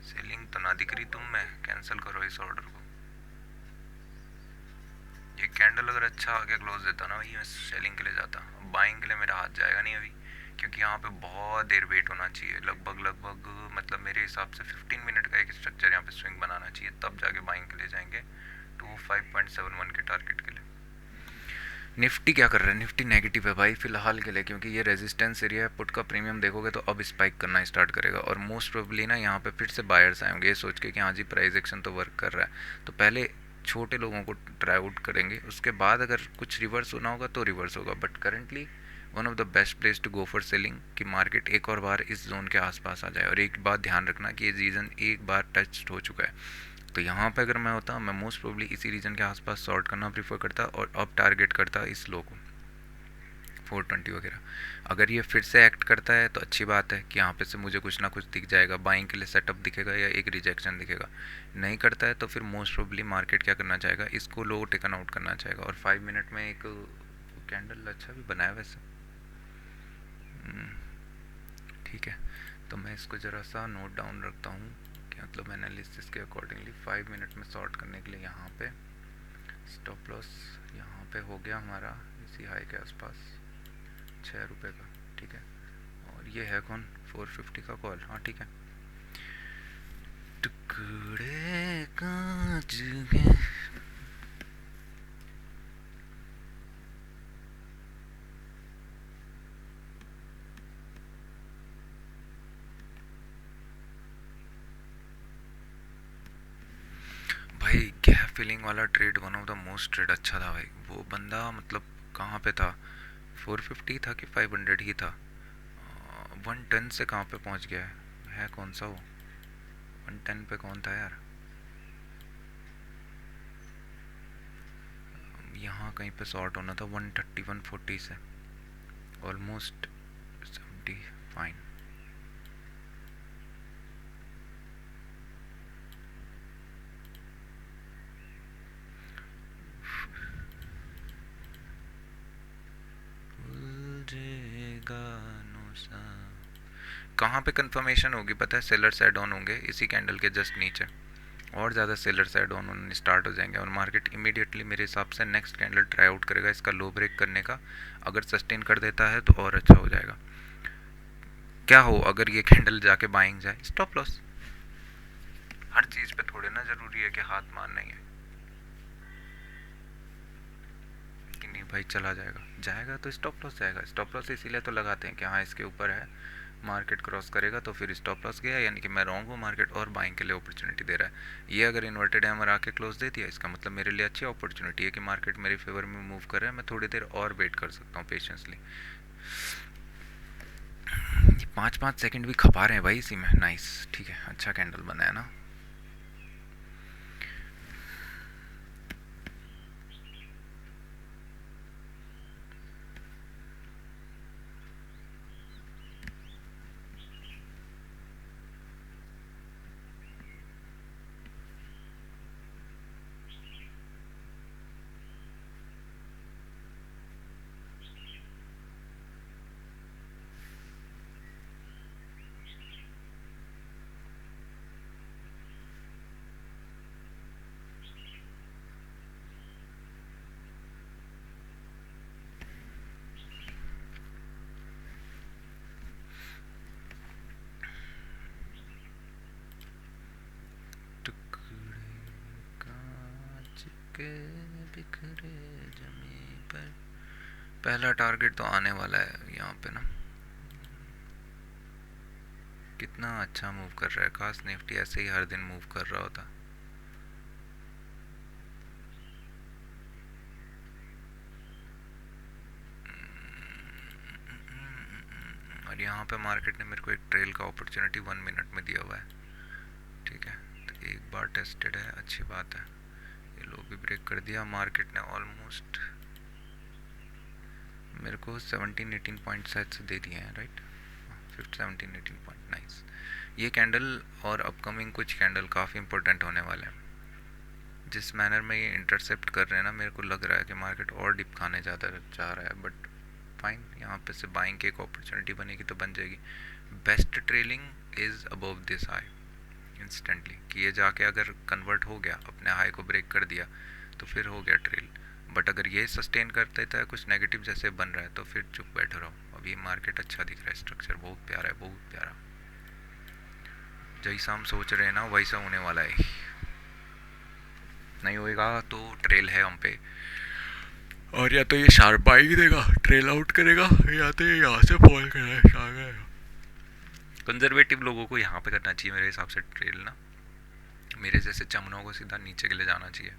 [SPEAKER 1] सेलिंग तो ना दिख रही तुम में कैंसिल करो इस ऑर्डर को ये कैंडल अगर अच्छा आगे क्लोज देता ना भाई मैं सेलिंग के लिए जाता बाइंग के लिए मेरा हाथ जाएगा नहीं अभी क्योंकि यहाँ पे बहुत देर वेट होना चाहिए लगभग मतलब मेरे हिसाब से 15 मिनट का एक स्ट्रक्चर यहाँ पे स्विंग बनाना चाहिए तब जाके बाइंग के लिए जाएंगे टू 5.71 के टारगेट के लिए निफ्टी क्या कर रहा है निफ्टी नेगेटिव है भाई फिलहाल के लिए क्योंकि ये रेजिस्टेंस एरिया है पुट का प्रीमियम देखोगे तो अब स्पाइक करना स्टार्ट करेगा और मोस्ट प्रोबेबली ना यहाँ पे फिर से बायर्स आएंगे ये सोच के कि हाँ जी प्राइस एक्शन तो वर्क कर रहा है तो पहले छोटे लोगों को ट्राई आउट करेंगे उसके बाद अगर कुछ रिवर्स होना होगा तो रिवर्स होगा but currently one of the best place to go for selling कि मार्केट एक और बार इस जोन के आसपास आ जाए और एक बात ध्यान रखना कि ये रीजन एक बार टच हो चुका है तो यहाँ पे अगर मैं होता मैं मोस्ट प्रोबली इसी रीजन के आसपास सॉर्ट करना प्रीफर करता और अब टारगेट करता इस लो को 420 वगैरह अगर ये फिर से एक्ट करता है तो अच्छी बात है कि यहाँ पे से मुझे कुछ ना कुछ दिख जाएगा बाइंग के लिए सेटअप दिखेगा या एक रिजेक्शन दिखेगा नहीं करता है तो फिर मोस्ट प्रोबली मार्केट क्या करना चाहेगा इसको लो टेकन आउट करना चाहेगा और 5 मिनट में एक कैंडल अच्छा भी बनाया वैसे ठीक है तो मैं इसको ज़रा सा नोट डाउन रखता हूँ कि मतलब एनालिसिस के अकॉर्डिंगली 5 मिनट में सॉर्ट करने के लिए यहाँ पे स्टॉप लॉस यहाँ पे हो गया हमारा इसी हाई के आसपास 6 रुपये का ठीक है और ये है कौन 450 का कॉल हाँ ठीक है टुकड़े कांच के भाई गैप फिलिंग वाला trade one of the most trade अच्छा था भाई वो बंदा मतलब कहाँ पे था 450 था कि 500 ही था 110 से कहाँ पे पहुँच गया है कौन सा वो 110 पे कौन था यार यहाँ कहीं पे शॉर्ट होना था 130 140 से ऑलमोस्ट 70 फाइन कहाँ पे कंफर्मेशन होगी पता है सेलर्स ऐड ऑन होंगे इसी कैंडल के जस्ट नीचे और ज़्यादा सेलर्स ऐड ऑन होने स्टार्ट हो जाएंगे और मार्केट इमीडिएटली मेरे हिसाब से नेक्स्ट कैंडल ट्राई आउट करेगा इसका लो ब्रेक करने का अगर सस्टेन कर देता है तो और अच्छा हो जाएगा क्या हो अगर ये कैंडल जाके बाइंग जाए स्टॉप लॉस हर चीज़ पे थोड़े ना ज़रूरी है कि हाथ मारना ही है कि नहीं भाई चला जाएगा जाएगा तो स्टॉप लॉस इसीलिए तो लगाते हैं कि हाँ इसके ऊपर है मार्केट क्रॉस करेगा तो फिर स्टॉप लॉस गया यानी कि मैं रॉन्ग हूँ मार्केट और बाइंग के लिए अपॉर्चुनिटी दे रहा है ये अगर इन्वर्टेड हैमर आके क्लोज दे दिया इसका मतलब मेरे लिए अच्छी अपॉर्चुनिटी है कि मार्केट मेरे फेवर में मूव कर रहा है मैं थोड़ी देर और वेट कर सकता हूँ पेशेंसली ये 5-5 सेकंड भी खपा रहे हैं भाई इसी में नाइस ठीक है अच्छा कैंडल बनाया ना के बिखरे जमी पर पहला टारगेट तो आने वाला है यहाँ पे ना कितना अच्छा मूव कर रहा है काश निफ्टी ऐसे ही हर दिन मूव कर रहा होता और यहाँ यहाँ पे मार्केट ने मेरे को एक ट्रेल का अपॉर्चुनिटी 1 मिनट में दिया हुआ है, ठीक है। तो एक बार टेस्टेड है, अच्छी बात है। ये लो भी ब्रेक कर दिया मार्केट ने, ऑलमोस्ट मेरे को 17-18 पॉइंट शायद से दे दिए हैं, राइट। 17-18 point, nice. ये कैंडल और अपकमिंग कुछ कैंडल काफ़ी इंपॉर्टेंट होने वाले हैं। जिस मैनर में ये इंटरसेप्ट कर रहे हैं ना, मेरे को लग रहा है कि मार्केट और डिप खाने ज़्यादा चाह रहा है, बट फाइन, यहाँ पे से बाइंग की एक अपॉर्चुनिटी बनेगी तो बन जाएगी। Best trailing is above this high instantly, कि ये जाके अगर कन्वर्ट हो गया, अपने हाई को ब्रेक कर दिया, तो फिर हो गया ट्रेल। बट अगर ये सस्टेन कर देता है कुछ नेगेटिव जैसे बन रहा है, तो फिर चुप बैठे रहो। अभी मार्केट अच्छा दिख रहा है, स्ट्रक्चर बहुत प्यारा है, बहुत प्यारा। जैसा हम सोच रहे हैं ना वैसा होने वाला है। नहीं होएगा तो ट्रेल है हम पे, और या तो ये शार्प बाइक देगा, ट्रेल आउट करेगा, या तो ये यहाँ से फॉल करेगा। कंजर्वेटिव लोगों को यहाँ पे करना चाहिए मेरे हिसाब से ट्रेल ना, मेरे जैसे चमनों को सीधा नीचे के लिए जाना चाहिए।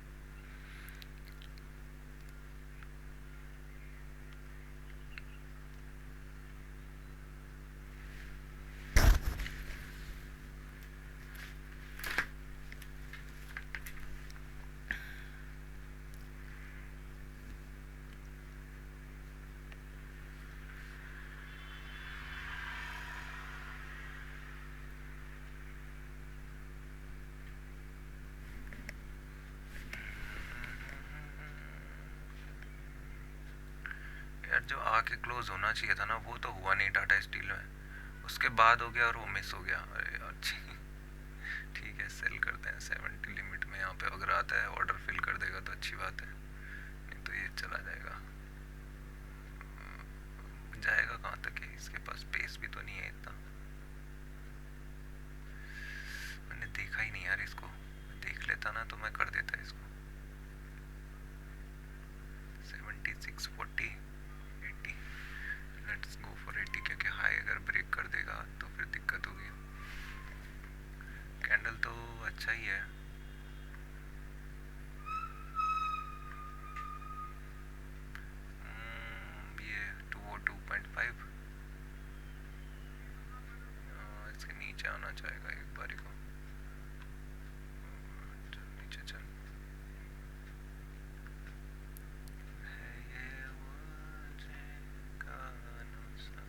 [SPEAKER 1] यार जो आके क्लोज होना चाहिए था ना, वो तो हुआ नहीं टाटा स्टील में, उसके बाद हो गया और वो मिस हो गया। अरे यार ठीक है, सेल करते हैं 70 लिमिट में। यहाँ पे अगर आता है ऑर्डर फिल कर देगा तो अच्छी बात है, नहीं तो ये चला जाएगा। जाएगा कहाँ तक है, इसके पास स्पेस भी तो नहीं है इतना। मैंने देखा ही नहीं यार इसको, देख लेता ना तो मैं कर देता इसको। 76, 40, 80, लेट्स गो फॉर 80, क्योंकि हाई अगर ब्रेक कर देगा तो फिर दिक्कत होगी। कैंडल तो अच्छा ही है। ये 202.5 इसके नीचे आना चाहेगा एक बारी को। चल नीचे चल, है ये मुझे गानों सा।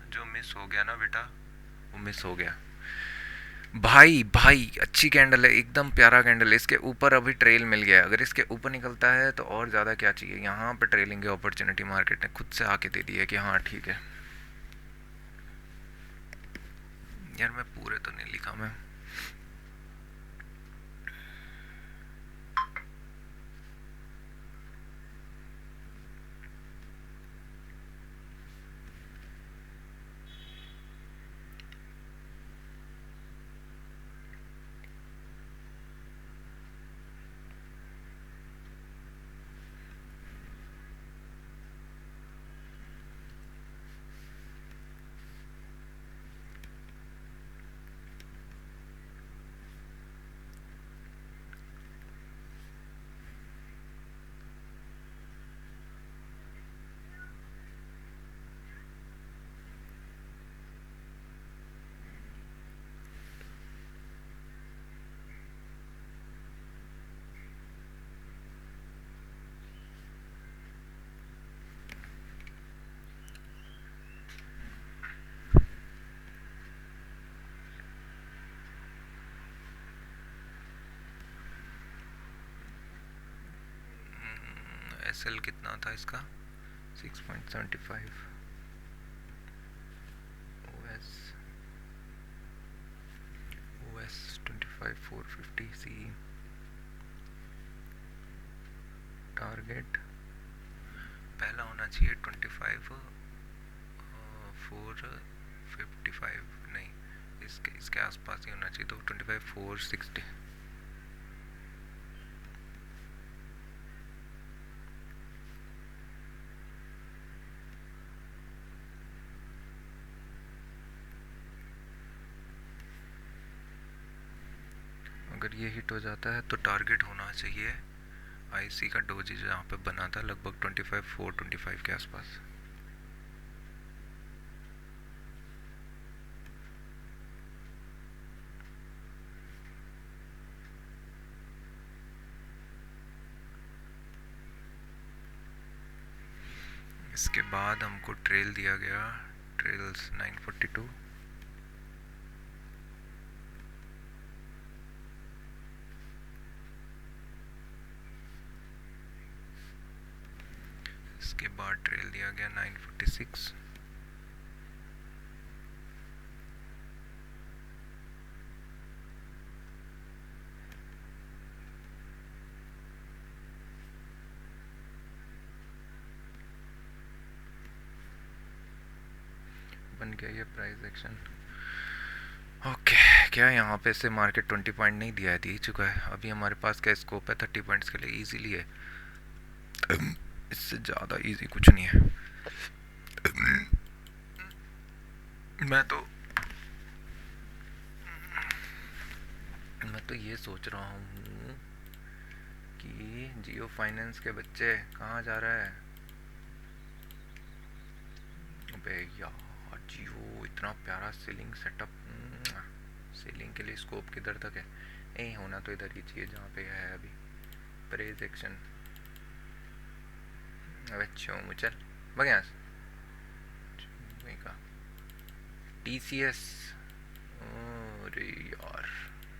[SPEAKER 1] जो मिस हो गया ना बेटा, वो मिस हो गया। भाई भाई अच्छी कैंडल है, एकदम प्यारा कैंडल है। इसके ऊपर अभी ट्रेल मिल गया है, अगर इसके ऊपर निकलता है तो और ज़्यादा क्या चाहिए। यहाँ पे ट्रेलिंग की अपॉर्चुनिटी मार्केट ने खुद से आके दे दी है कि हाँ ठीक है। यार मैं पूरे तो नहीं लिखा मैं। एसएल कितना था इसका, 6.75। ओएस ओएस 25 450 सी। टारगेट पहला होना चाहिए 25 455, नहीं इसके आसपास ही होना चाहिए, तो 25 460। अगर ये हिट हो जाता है तो टारगेट होना चाहिए आईसी का डोजी जहाँ पे बना था लगभग 25 425 के आसपास। इसके बाद हमको ट्रेल दिया गया, ट्रेल्स 942, इसके बाद ट्रेल दिया गया 946, बन गया ये प्राइस एक्शन। ओके, क्या यहाँ पे से मार्केट 20 पॉइंट नहीं दिया है, दे चुका है। अभी हमारे पास क्या स्कोप है 30 पॉइंट्स के लिए, इजीली है, इससे ज़्यादा इजी कुछ नहीं है। मैं तो ये सोच रहा हूँ कि जियो फाइनेंस के बच्चे कहाँ जा रहा है। अबे यार जियो इतना प्यारा सेलिंग सेटअप, सेलिंग के लिए स्कोप किधर तक है, यही होना तो इधर ही चाहिए जहाँ पे है अभी प्रेज एक्शन। अबे चो चल भाग यहाँ से। वही का TCS, अरे यार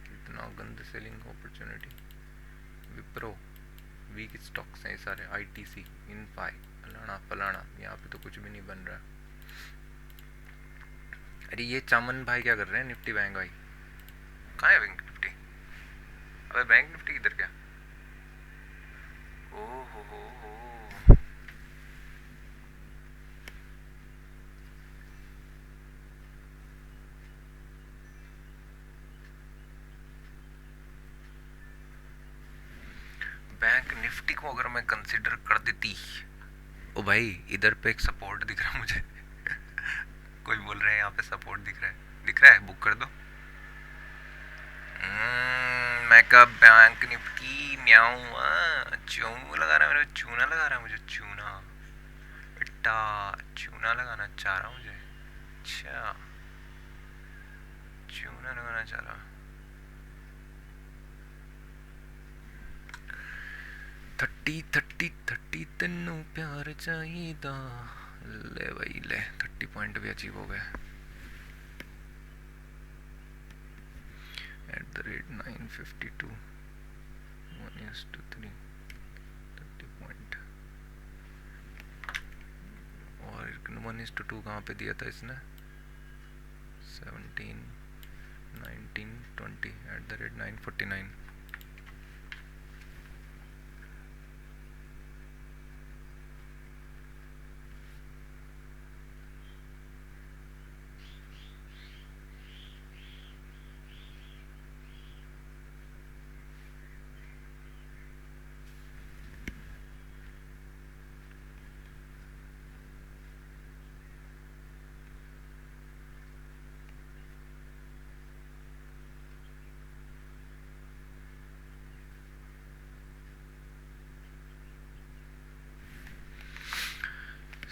[SPEAKER 1] कितना गंद selling opportunity. Wipro, weak stocks हैं सारे, ITC, इनफाई, फलाना फलाना, यहाँ पे तो कुछ भी नहीं बन रहा। अरे ये चामन भाई क्या कर रहे हैं, निफ्टी बैंक भाई कहाँ है बैंक निफ्टी? अबे बैंक निफ्टी किधर क्या? ओ हो। बैंक निफ्टी को अगर मैं कंसिडर कर देती, ओ भाई इधर पे एक सपोर्ट दिख रहा है मुझे कोई बोल रहा है यहाँ पे सपोर्ट दिख रहा है, बुक कर दो। मैं कब बैंक निफ्टी म्याऊं, चूना लगा रहा है मेरे, चूना लगा रहा है मुझे, चूना बेटा, चूना लगाना चाह रहा हूँ मुझे। अच्छा चूना लगाना चाह रहा। 30 तेनू प्यार चाहिदा, ले भाई ले, 30 पॉइंट भी अचीव हो गए। @952 1:3 30 पॉइंट, और 1:2 कहाँ पे दिया था इसने, 17 19 20 @949।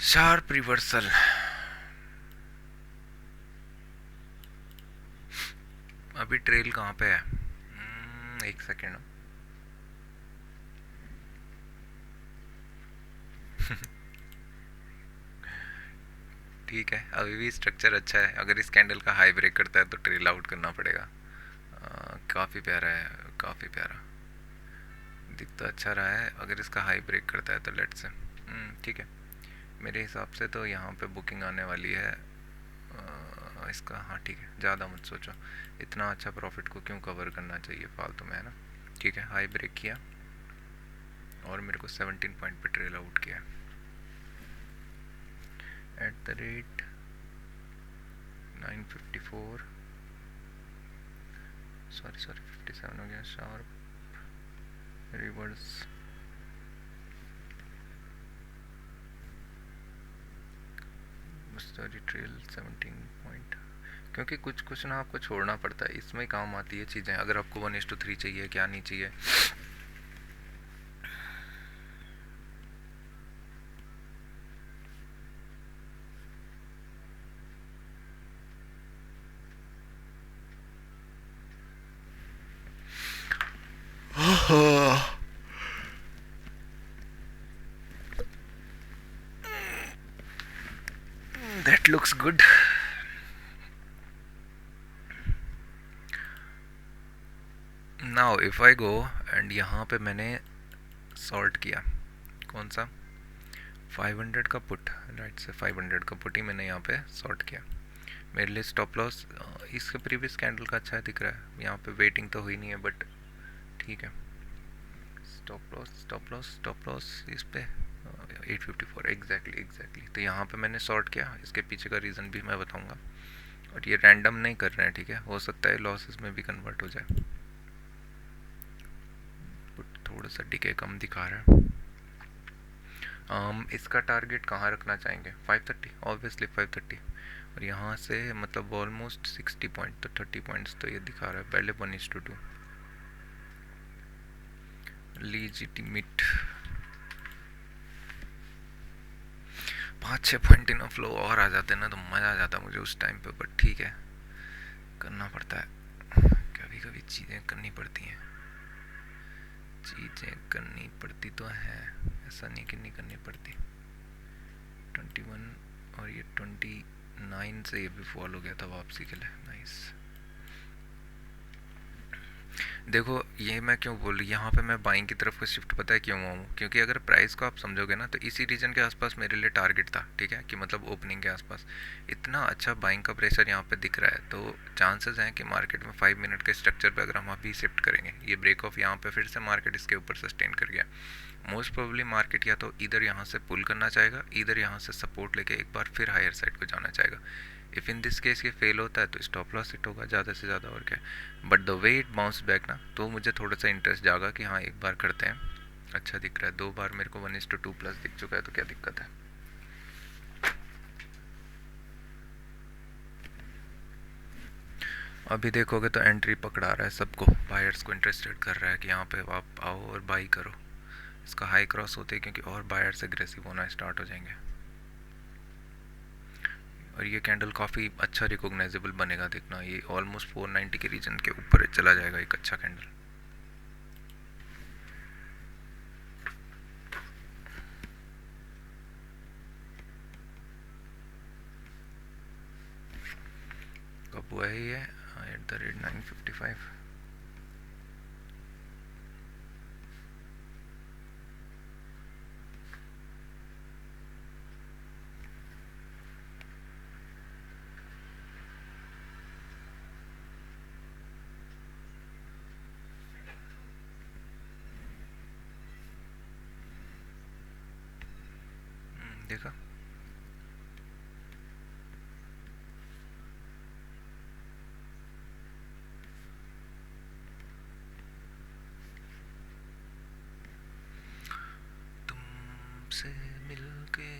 [SPEAKER 1] शार्प रिवर्सल, अभी ट्रेल कहाँ पे है, एक सेकेंड ठीक है, अभी भी स्ट्रक्चर अच्छा है। अगर इस कैंडल का हाई ब्रेक करता है तो ट्रेल आउट करना पड़ेगा। काफ़ी प्यारा है, काफ़ी प्यारा दिख तो अच्छा रहा है। अगर इसका हाई ब्रेक करता है तो लेट्स से ठीक है, मेरे हिसाब से तो यहाँ पे बुकिंग आने वाली है इसका। हाँ ठीक है, ज़्यादा मत सोचो, इतना अच्छा प्रॉफिट को क्यों कवर करना चाहिए फालतू में, है ना। ठीक है, हाई ब्रेक किया, और मेरे को 17 पॉइंट पे ट्रेल आउट किया @954, सॉरी 57 हो गया शार्प रिवर्स। ट्रेल 17 पॉइंट, क्योंकि कुछ कुछ ना आपको छोड़ना पड़ता है, इसमें काम आती है चीज़ें। अगर आपको 1:3 चाहिए, क्या नहीं चाहिए। That looks good. Now if I go and यहाँ पे मैंने सॉर्ट किया, कौन सा 500 का पुट, राइट से 500 का पुट ही मैंने यहाँ पे सॉर्ट किया। मेरे लिए स्टॉप लॉस इसके प्रीवियस कैंडल का अच्छा दिख रहा है, यहाँ पे वेटिंग तो हुई नहीं है बट ठीक है। स्टॉप लॉस इस पे 854 एग्जैक्टली। तो यहाँ पे मैंने सॉर्ट किया, इसके पीछे का रीज़न भी मैं बताऊँगा। और ये रैंडम नहीं कर रहे हैं, ठीक है, हो सकता है लॉसेस में भी कन्वर्ट हो जाए। बट थोड़ा सा डिके कम दिखा रहा है। इसका टारगेट कहाँ रखना चाहेंगे, 530, ऑब्वियसली 530। और यहाँ से मतलब ऑलमोस्ट 60 पॉइंट, तो 30 पॉइंट्स तो ये दिखा रहा है। पहले 1:2 लीजिटिमेट 5-6 पॉइंट इन फ्लो और आ जाते ना तो मज़ा आ जाता मुझे उस टाइम पे, बट ठीक है, करना पड़ता है, कभी कभी चीज़ें करनी पड़ती हैं। चीज़ें करनी पड़ती तो है, ऐसा नहीं कि नहीं करनी पड़ती। 21 और ये 29 से ये भी फॉल हो गया था वापसी के लिए, नाइस। देखो ये मैं क्यों बोल रही, यहाँ पे मैं बाइंग की तरफ को शिफ्ट पता है क्यों हुआ हूँ, क्योंकि अगर प्राइस को आप समझोगे ना तो इसी रीजन के आसपास मेरे लिए टारगेट था, ठीक है, कि मतलब ओपनिंग के आसपास इतना अच्छा बाइंग का प्रेशर यहाँ पे दिख रहा है, तो चांसेस हैं कि मार्केट में 5 मिनट के स्ट्रक्चर पे अगर हम अभी शिफ्ट करेंगे, ये ब्रेक ऑफ यहाँ पे फिर से मार्केट इसके ऊपर सस्टेन कर गया, मोस्ट प्रोबेबली मार्केट या तो इधर यहाँ से पुल करना चाहेगा, इधर यहाँ से सपोर्ट लेके एक बार फिर हायर साइड को जाना चाहेगा। इफ़ इन दिस केस ये फेल होता है तो स्टॉप लॉस हिट होगा ज़्यादा से ज़्यादा, और क्या। But the way it bounce back ना, तो मुझे थोड़ा सा इंटरेस्ट जागा कि हाँ एक बार करते हैं, अच्छा दिख रहा है। 2 बार मेरे को 1:2+ दिख चुका है, तो क्या दिक्कत है। अभी देखोगे तो एंट्री पकड़ा रहा है सबको, बायर्स को इंटरेस्टेड कर रहा है कि यहाँ पे आप आओ और बाई करो। इसका हाई क्रॉस होते हैं क्योंकि और बायर्स एग्रेसिव होना स्टार्ट हो जाएंगे। और ये कैंडल काफ़ी अच्छा रिकॉग्नाइजेबल बनेगा, देखना ये ऑलमोस्ट 490 के रीजन के ऊपर चला जाएगा एक अच्छा कैंडल। कब हुआ है ये, @955। देखा, तुमसे मिलके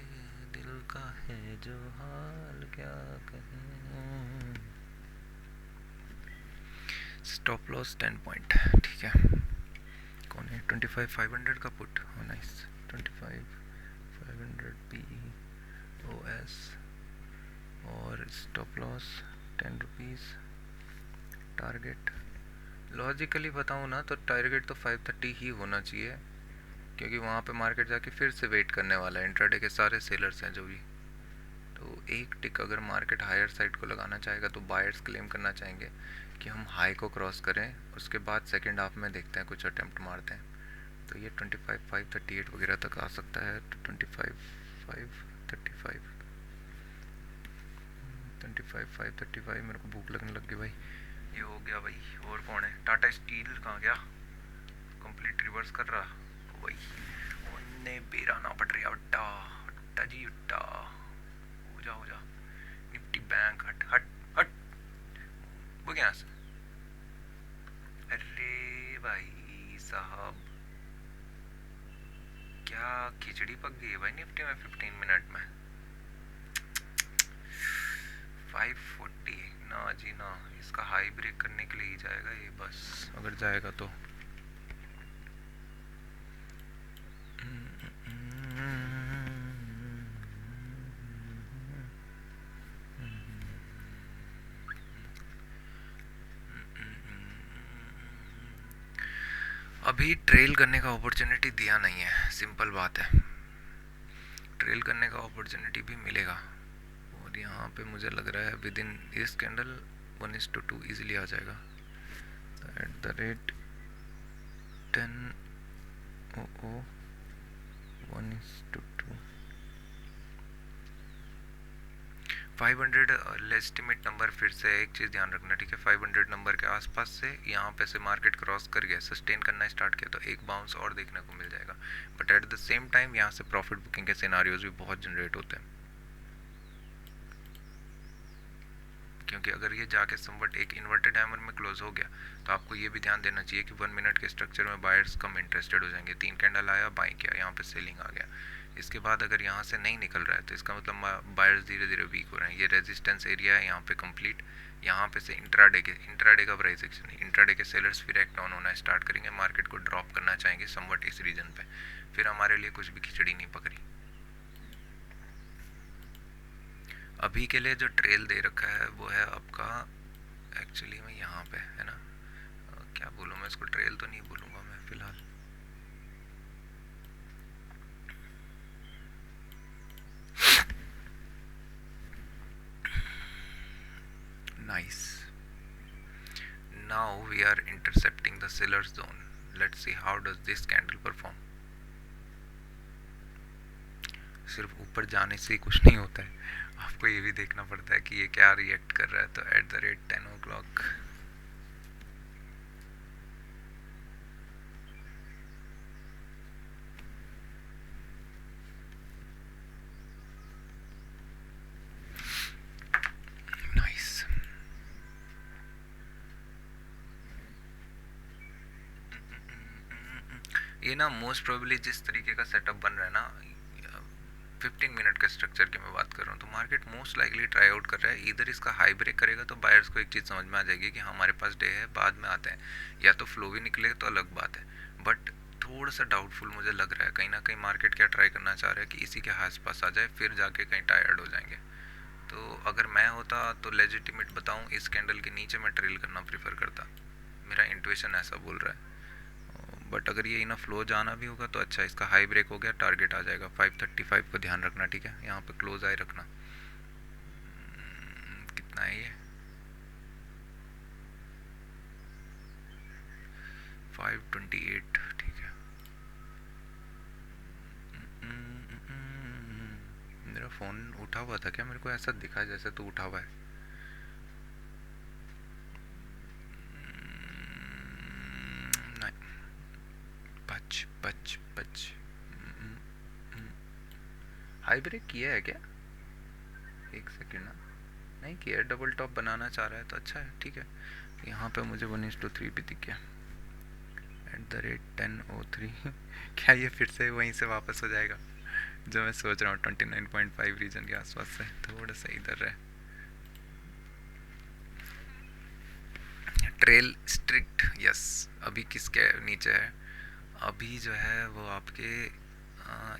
[SPEAKER 1] दिल का है जो हाल क्या कहें। स्टॉप लॉस 10 पॉइंट, ठीक है। कौन है 25 500 का पुट, नाइस। 25 500 POS और stop loss 10 rupees. Target logically बताऊँ ना तो टारगेट तो 530 ही होना चाहिए, क्योंकि वहाँ पे मार्केट जाके फिर से वेट करने वाला है, इंट्राडे के सारे सेलर्स हैं जो भी। तो एक टिक अगर मार्केट हायर साइड को लगाना चाहेगा तो बायर्स क्लेम करना चाहेंगे कि हम हाई को क्रॉस करें, उसके बाद सेकेंड हाफ में देखते हैं, कुछ अटेम्प्ट मारते हैं। तो ये 25 538 वगैरह तक आ सकता है। 25 535 25 535। मेरे को भूख लगने लग गई भाई, ये हो गया भाई। और कौन है, टाटा स्टील कहाँ गया, कंप्लीट रिवर्स कर रहा वही। ने बेराना पड़ रहा उट्टा उट्टा जी उट्टा। हो जा निफ्टी बैंक हट हट हट। वो क्या से? अरे भाई साहब क्या खिचड़ी पक गई है भाई निफ्टी में 15 मिनट में। 540 ना जी ना, इसका हाई ब्रेक करने के लिए ही जाएगा ये बस, अगर जाएगा तो। अभी ट्रेल करने का अपॉर्चुनिटी दिया नहीं है, सिंपल बात है। ट्रेल करने का अपॉर्चुनिटी भी मिलेगा, और यहाँ पे मुझे लग रहा है विद इन इस कैंडल 1:2 इजीली आ जाएगा। At the rate 10:00 1:2 500 estimate number. फिर से एक चीज़ ध्यान रखना, ठीक है, 500 नंबर के आसपास से यहाँ पे से मार्केट क्रॉस कर गया, सस्टेन करना स्टार्ट किया तो एक बाउंस और देखने को मिल जाएगा। But at the same time यहाँ से प्रॉफिट बुकिंग के सिनारियोज भी बहुत जनरेट होते हैं, क्योंकि अगर ये जाके समवट एक इन्वर्टेड हैमर में क्लोज हो गया तो आपको ये भी ध्यान देना चाहिए कि 1 मिनट के स्ट्रक्चर में बायर्स कम इंटरेस्टेड हो जाएंगे। 3 कैंडल आया, बाई किया, यहाँ पे सेलिंग आ गया, इसके बाद अगर यहाँ से नहीं निकल रहा है तो इसका मतलब बायर्स धीरे धीरे वीक हो रहे हैं। ये रेजिस्टेंस एरिया है यहाँ पे कंप्लीट, यहाँ पे से इंट्राडे का प्राइस एक्शन है, इंट्राडे के सेलर्स फिर एक्ट ऑन होना स्टार्ट करेंगे, मार्केट को ड्रॉप करना चाहेंगे समवट इस रीजन पे, फिर हमारे लिए कुछ भी खिचड़ी नहीं पकड़ी। अभी के लिए जो ट्रेल दे रखा है वो है आपका, एक्चुअली में यहाँ पे है ना, क्या बोलूँ मैं इसको, ट्रेल तो नहीं बोलूँगा मैं फिलहाल। Nice, now we are intercepting the seller's zone. Let's see how does this candle perform. सिर्फ ऊपर जाने से ही कुछ नहीं होता है, आपको ये भी देखना पड़ता है कि ये क्या रिएक्ट कर रहा है। तो at the rate 10 o'clock nice. ये ना मोस्ट प्रोबेबली जिस तरीके का सेटअप बन रहा है ना, 15 मिनट का स्ट्रक्चर की मैं बात कर रहा हूँ, तो market most likely try out कर रहा है, इधर इसका हाई ब्रेक करेगा तो बायर्स को एक चीज़ समझ में आ जाएगी कि हमारे पास डे है, बाद में आते हैं, या तो फ्लो भी निकलेगा तो अलग बात है। बट थोड़ा सा डाउटफुल मुझे लग रहा है, कहीं ना कहीं मार्केट क्या ट्राई करना चाह रहा है कि इसी के आस पास आ जाए, फिर जाके कहीं टायर्ड हो जाएंगे। तो अगर मैं होता तो लेजिटिमेट बताऊँ, इस कैंडल के नीचे मैं ट्रेल करना प्रीफर करता, मेरा इंट्यूशन ऐसा बोल रहा है। बट अगर ये इनफ फ्लो जाना भी होगा तो अच्छा, इसका हाई ब्रेक हो गया, टारगेट आ जाएगा 535 को ध्यान रखना, ठीक है, यहाँ पे क्लोज आए रखना। कितना है ये, 528, ठीक है। मेरा फ़ोन उठा हुआ था क्या? मेरे को ऐसा दिखा जैसे तो उठा हुआ है। नहीं, पच पच पच। हाई ब्रेक किया है क्या? एक सेकेंड ना, नहीं किया, डबल टॉप बनाना चाह रहा है तो अच्छा है, ठीक है। यहाँ पे मुझे 1:3 भी दिख गया एट द रेट 10:03 क्या ये फिर से वहीं से वापस हो जाएगा जो मैं सोच रहा हूँ, 29.5 रीजन के आसपास से थोड़ा सा इधर है। Trail strict, yes. अभी किसके नीचे है? अभी जो है वो आपके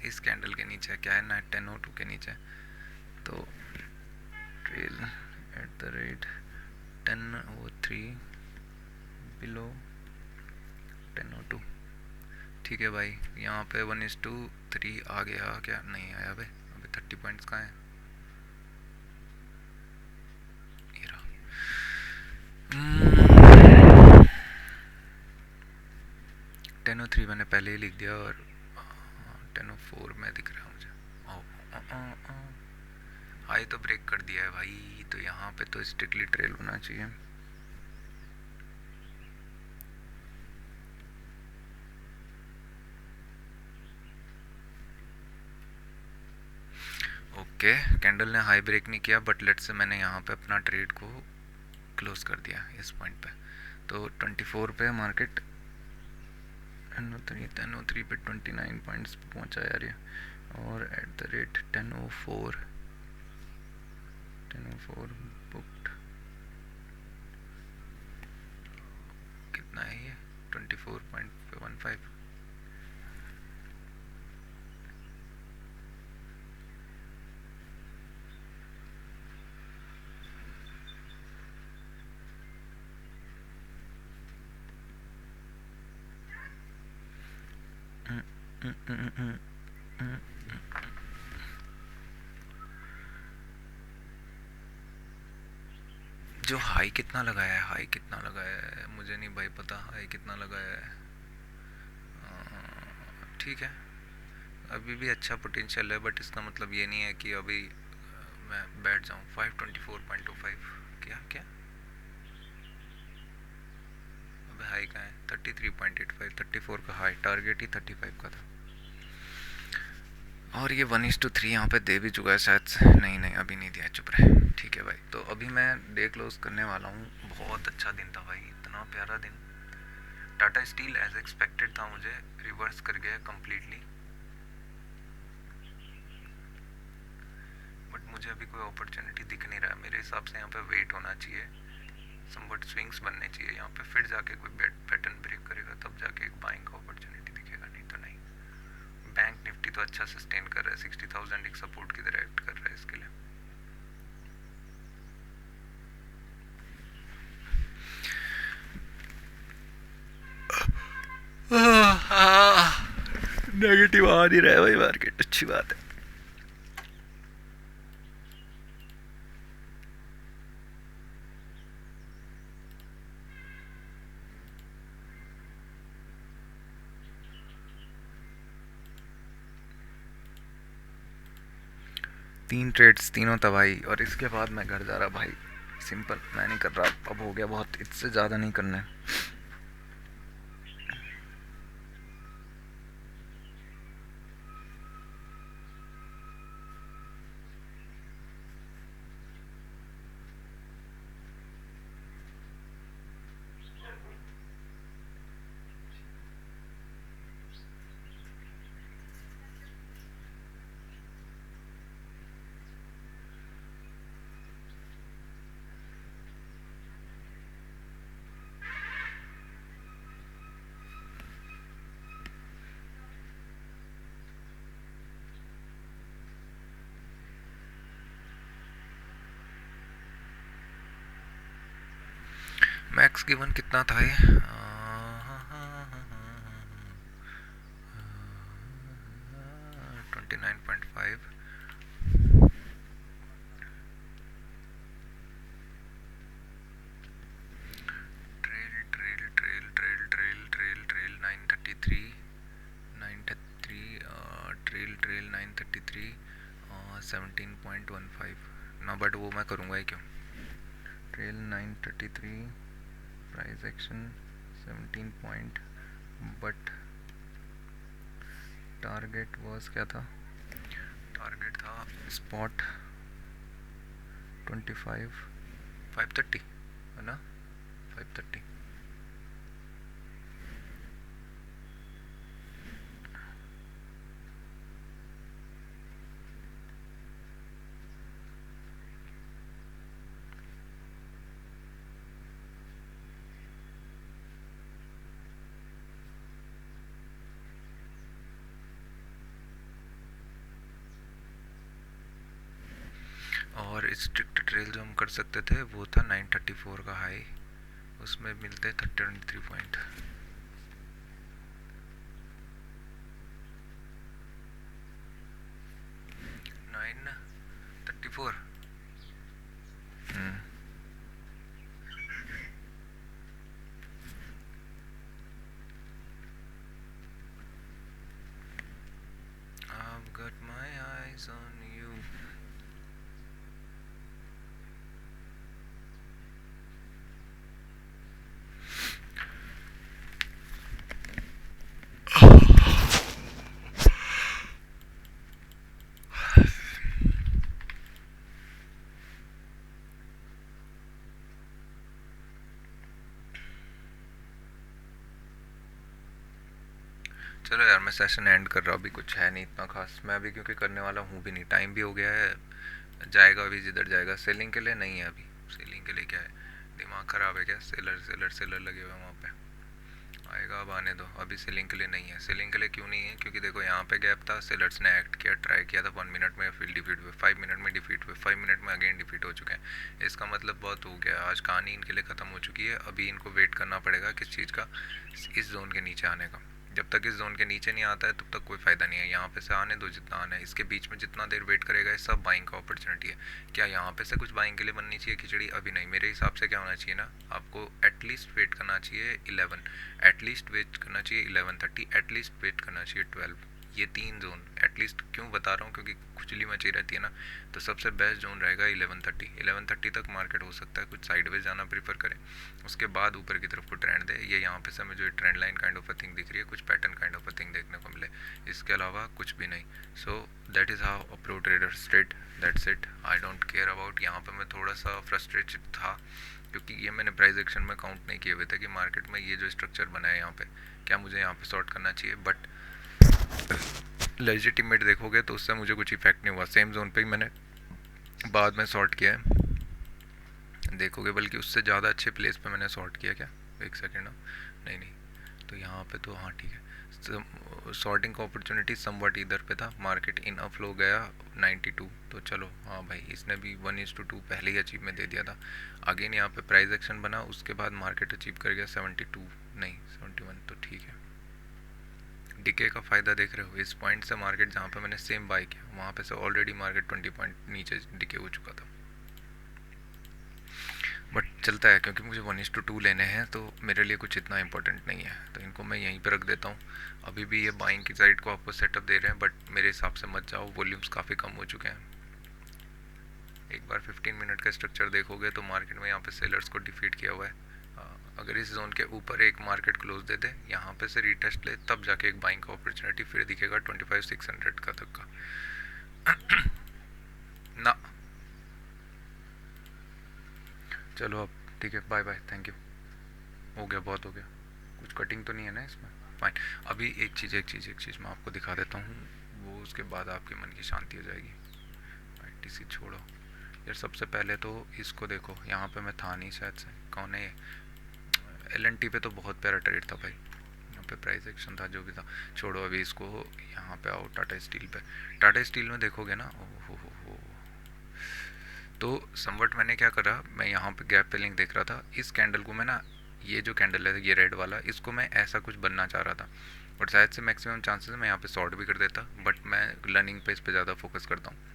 [SPEAKER 1] इस कैंडल के नीचे है, क्या है ना, 10:02 के नीचे। तो trail at the rate 10:03 below 10:02, ठीक है भाई। यहाँ पे 1:3 आ गया क्या? नहीं आया भाई, अभी 30 पॉइंट्स कहाँ है? 10:03 मैंने पहले ही लिख दिया, और 10:04 में दिख रहा है मुझे। हाई तो ब्रेक कर दिया है भाई, तो यहाँ पे तो स्ट्रिक्टली ट्रेल होना चाहिए। ओके, कैंडल ने हाई ब्रेक नहीं किया, बट लेट्स से मैंने यहाँ पे अपना ट्रेड को क्लोज कर दिया इस पॉइंट पे, तो 24 पे मार्केट 10:03 पे 29 पॉइंट्स पहुँचा यार ये, और एट द रेट 10:04 बुक्ड कितना है ये 24.15। जो हाई कितना लगाया है, हाई कितना लगाया है मुझे नहीं भाई पता, हाई कितना लगाया है। ठीक है, अभी भी अच्छा पोटेंशियल है, बट इसका मतलब ये नहीं है कि अभी मैं बैठ जाऊँ। 524.25 क्या क्या, अबे हाई का है 33.85, 34 का हाई, टारगेट ही 35 का था, और ये 1:3 यहाँ पे दे भी चुका है शायद से। नहीं नहीं अभी नहीं दिया, चुप रहे। ठीक है भाई, तो अभी मैं डे क्लोज करने वाला हूँ। बहुत अच्छा दिन था भाई, इतना प्यारा दिन। टाटा स्टील एज एक्सपेक्टेड था, मुझे रिवर्स कर गया कम्प्लीटली, बट मुझे अभी कोई अपॉर्चुनिटी दिख नहीं रहा है। मेरे हिसाब से यहाँ पे वेट होना चाहिए, समवट स्विंग्स बनने चाहिए यहाँ पे, फिर जाके कोई पैटर्न ब्रेक करेगा, तब जाके एक बाइंग का अपॉर्चुनिटी दिखेगा, नहीं तो नहीं। बैंक निफ्टी तो अच्छा सस्टेन कर रहा है, 60,000 एक सपोर्ट की तरह एक्ट कर रहा है इसके लिए। नेगेटिव आ नहीं रहा है भाई मार्केट, अच्छी बात है। तीन ट्रेड्स, तीनों तबाही, और इसके बाद मैं घर जा रहा भाई। सिंपल, मैं नहीं कर रहा, अब हो गया बहुत, इससे ज़्यादा नहीं करना है। मैक्स गिवन कितना था ये, 29.5। Trail trail trail trail trail trail trail 933, 933 trail trail 933 17.15 ना, बट वो मैं करूँगा ही क्यों। Trail 933 price action 17 point, but target was क्या था, टारगेट था स्पॉट 25 530 है ना, 530। और स्ट्रिक्ट ट्रेल जो हम कर सकते थे वो था 934 का हाई, उसमें मिलते 33 point. 934। I've got my eyes on you। चलो यार, मैं सेशन एंड कर रहा हूँ, अभी कुछ है नहीं इतना खास, मैं अभी क्योंकि करने वाला हूँ भी नहीं, टाइम भी हो गया है, जाएगा अभी जिधर जाएगा, सेलिंग के लिए नहीं है अभी। सेलिंग के लिए क्या है, दिमाग ख़राब है क्या, सेलर सेलर सेलर लगे हुए हैं वहाँ पे, आएगा अब आने दो, अभी सेलिंग के लिए नहीं है। सेलिंग के लिए क्यों नहीं है, क्योंकि देखो यहाँ पे गैप था, सेलर्स ने एक्ट किया, ट्राई किया था 1 मिनट में, फिर डिफीट हुए, 5 मिनट में डिफीट हुए, 5 मिनट में अगेन डिफीट हो चुके हैं। इसका मतलब बहुत हो गया, आज कहानी इनके लिए ख़त्म हो चुकी है। अभी इनको वेट करना पड़ेगा किस चीज़ का, इस जोन के नीचे आने का। जब तक इस जोन के नीचे नहीं आता है तब तक कोई फ़ायदा नहीं है, यहाँ पे से आने दो जितना आना है, इसके बीच में जितना देर वेट करेगा ये सब बाइंग का अपॉर्चुनिटी है। क्या यहाँ पे से कुछ बाइंग के लिए बननी चाहिए खिचड़ी, अभी नहीं। मेरे हिसाब से क्या होना चाहिए ना, आपको एटलीस्ट वेट करना चाहिए 11, एटलीस्ट वेट करना चाहिए 11:30, एटलीस्ट वेट करना चाहिए 12। ये 3 जोन एटलीस्ट क्यों बता रहा हूँ, क्योंकि खुजली मची रहती है ना, तो सबसे बेस्ट जोन रहेगा 11:30। 11:30 तक मार्केट हो सकता है कुछ साइडवेज जाना प्रीफर करें, उसके बाद ऊपर की तरफ को ट्रेंड दे। ये यहाँ पे से मुझे trend line kind of a thing दिख रही है, कुछ pattern kind of a thing देखने को मिले, इसके अलावा कुछ भी नहीं। So that is how a pro trader trade, that's it, I don't care about. यहाँ पे मैं थोड़ा सा फ्रस्ट्रेटेड था क्योंकि ये मैंने प्राइस एक्शन में काउंट नहीं किए हुए थे कि मार्केट में ये जो स्ट्रक्चर बना है यहाँ पे, क्या मुझे यहाँ पे शॉर्ट करना चाहिए, बट लेजिटिमेट देखोगे तो उससे मुझे कुछ इफेक्ट नहीं हुआ। सेम जोन पे ही मैंने बाद में शॉर्ट किया है, देखोगे, बल्कि उससे ज़्यादा अच्छे प्लेस पे मैंने शॉर्ट किया। क्या, एक सेकेंड, नहीं नहीं, तो यहाँ पे तो हाँ ठीक है, शॉर्टिंग का अपॉर्चुनिटी समवट इधर पे था, मार्केट इन अ फ्लो गया 92, तो चलो हाँ भाई, इसने भी 1:2 पहले ही अचीव में दे दिया था। अगेन यहाँ पे प्राइस एक्शन बना, उसके बाद मार्केट अचीव कर गया 72, नहीं 71, तो ठीक है। डिके का फ़ायदा देख रहे हो, इस पॉइंट से मार्केट जहाँ पे मैंने सेम बाई किया वहाँ पे से ऑलरेडी मार्केट 20 पॉइंट नीचे डिके हो चुका था, बट चलता है क्योंकि मुझे 1:2 लेने हैं, तो मेरे लिए कुछ इतना इंपॉर्टेंट नहीं है, तो इनको मैं यहीं पर रख देता हूँ। अभी भी ये बाइंग की साइड को आपको सेटअप दे रहे हैं, बट मेरे हिसाब से मत जाओ, वॉल्यूम्स काफ़ी कम हो चुके हैं। एक बार 15 मिनट का स्ट्रक्चर देखोगे तो मार्केट में यहाँ पे सेलर्स को डिफीट किया हुआ है। अगर इस जोन के ऊपर एक मार्केट क्लोज दे दे, यहाँ पे से रीटेस्ट ले, तब जाके एक बाइंग का अपॉर्चुनिटी फिर दिखेगा 25,600 का तक का ना। चलो अब ठीक है, बाय बाय, थैंक यू, हो गया, बहुत हो गया, कुछ कटिंग तो नहीं है ना इसमें, फाइन। अभी एक चीज़ मैं आपको दिखा देता हूँ, वो उसके बाद आपके मन की शांति हो जाएगी। आईटीसी छोड़ो यार, सबसे पहले तो इसको देखो, यहाँ पे मैं था नहीं शायद से, कौन है ये, LNT पे तो बहुत प्यारा ट्रेड था भाई, यहाँ पे प्राइस एक्शन था जो भी था, छोड़ो अभी इसको। यहाँ पे आओ टाटा स्टील पे, टाटा स्टील में देखोगे ना, हो तो समवट मैंने क्या करा, मैं यहाँ पे गैप फिलिंग देख रहा था, इस कैंडल को मैं ना, ये जो कैंडल है ये रेड वाला, इसको मैं ऐसा कुछ बनना चाह रहा था, बट शायद से मैक्सिमम चांसेस मैं यहाँ पे शॉर्ट भी कर देता, बट मैं लर्निंग पे इस पे ज़्यादा फोकस करता हूँ।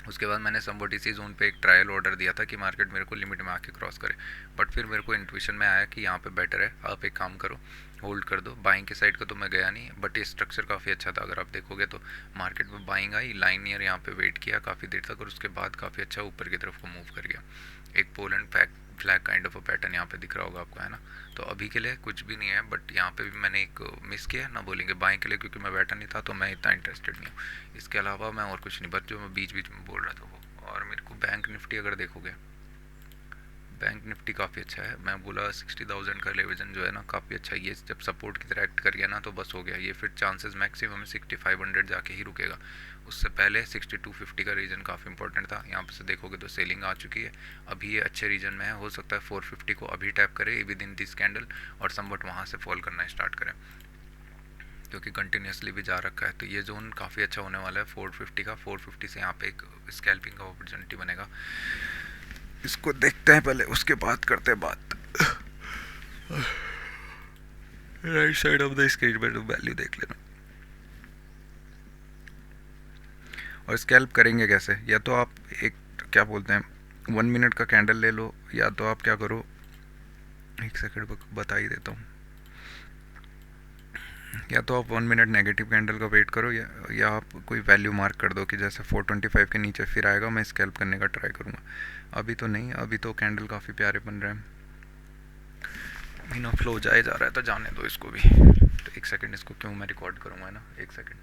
[SPEAKER 1] उसके बाद मैंने समवट इसी जोन पे एक ट्रायल ऑर्डर दिया था कि मार्केट मेरे को लिमिट में आके क्रॉस करे, बट फिर मेरे को इंट्यूशन में आया कि यहाँ पे बेटर है, आप एक काम करो, होल्ड कर दो। बाइंग की साइड को तो मैं गया नहीं, बट ये स्ट्रक्चर काफ़ी अच्छा था, अगर आप देखोगे तो मार्केट में बाइंग आई, लाइन ईयर यहाँ पे वेट किया काफ़ी देर तक, और उसके बाद काफ़ी अच्छा ऊपर की तरफ को मूव कर गया। एक pole and flag kind of a pattern यहाँ पे दिख रहा होगा आपको, है ना। तो अभी के लिए कुछ भी नहीं है, बट यहाँ पे भी मैंने एक मिस किया ना, बोलेंगे बाइंग के लिए, क्योंकि मैं बैठा नहीं था तो मैं इतना इंटरेस्टेड नहीं हूँ। इसके अलावा मैं और कुछ नहीं, बट जो मैं बीच बीच में बोल रहा था वो। और मेरे को बैंक निफ्टी अगर देखोगे, बैंक निफ्टी काफ़ी अच्छा है, मैं बोला 60,000 का लेवजन जो है ना काफ़ी अच्छा है, ये जब सपोर्ट की तरह एक्ट कर गया ना तो बस हो गया, ये फिर चांसेस मैक्सिमम 6500 जाके ही रुकेगा, उससे पहले 6250 का रीजन काफ़ी इंपॉर्टेंट था। यहाँ पे से देखोगे तो सेलिंग आ चुकी है, अभी ये अच्छे रीजन में है, हो सकता है 450 को अभी टैप करे विद इन दिस कैंडल, और समवट वहाँ से फॉल करना स्टार्ट करें, क्योंकि कंटिन्यूसली भी जा रखा है। तो ये जोन काफ़ी अच्छा होने वाला है 450 का, 450 से यहाँ पे एक स्कैल्पिंग का अपॉर्चुनिटी बनेगा, इसको देखते हैं पहले, उसके बाद करते हैं बात। Right side of the screen पे तो वैल्यू देख लेना। और स्कैल्प करेंगे कैसे, या तो आप एक क्या बोलते हैं 1 मिनट का कैंडल ले लो, या तो आप क्या करो, एक सेकंड बता ही देता हूँ, या तो आप 1 मिनट नेगेटिव कैंडल का वेट करो, या आप कोई वैल्यू मार्क कर दो कि जैसे 425 के नीचे फिर आएगा, मैं स्कैल्प करने का ट्राई करूँगा। अभी तो नहीं, अभी तो कैंडल काफ़ी प्यारे बन रहे हैं, इन फ्लो जाए जा रहा है, तो जाने दो इसको भी। तो एक सेकंड, इसको क्यों मैं रिकॉर्ड करूँगा ना, एक सेकंड।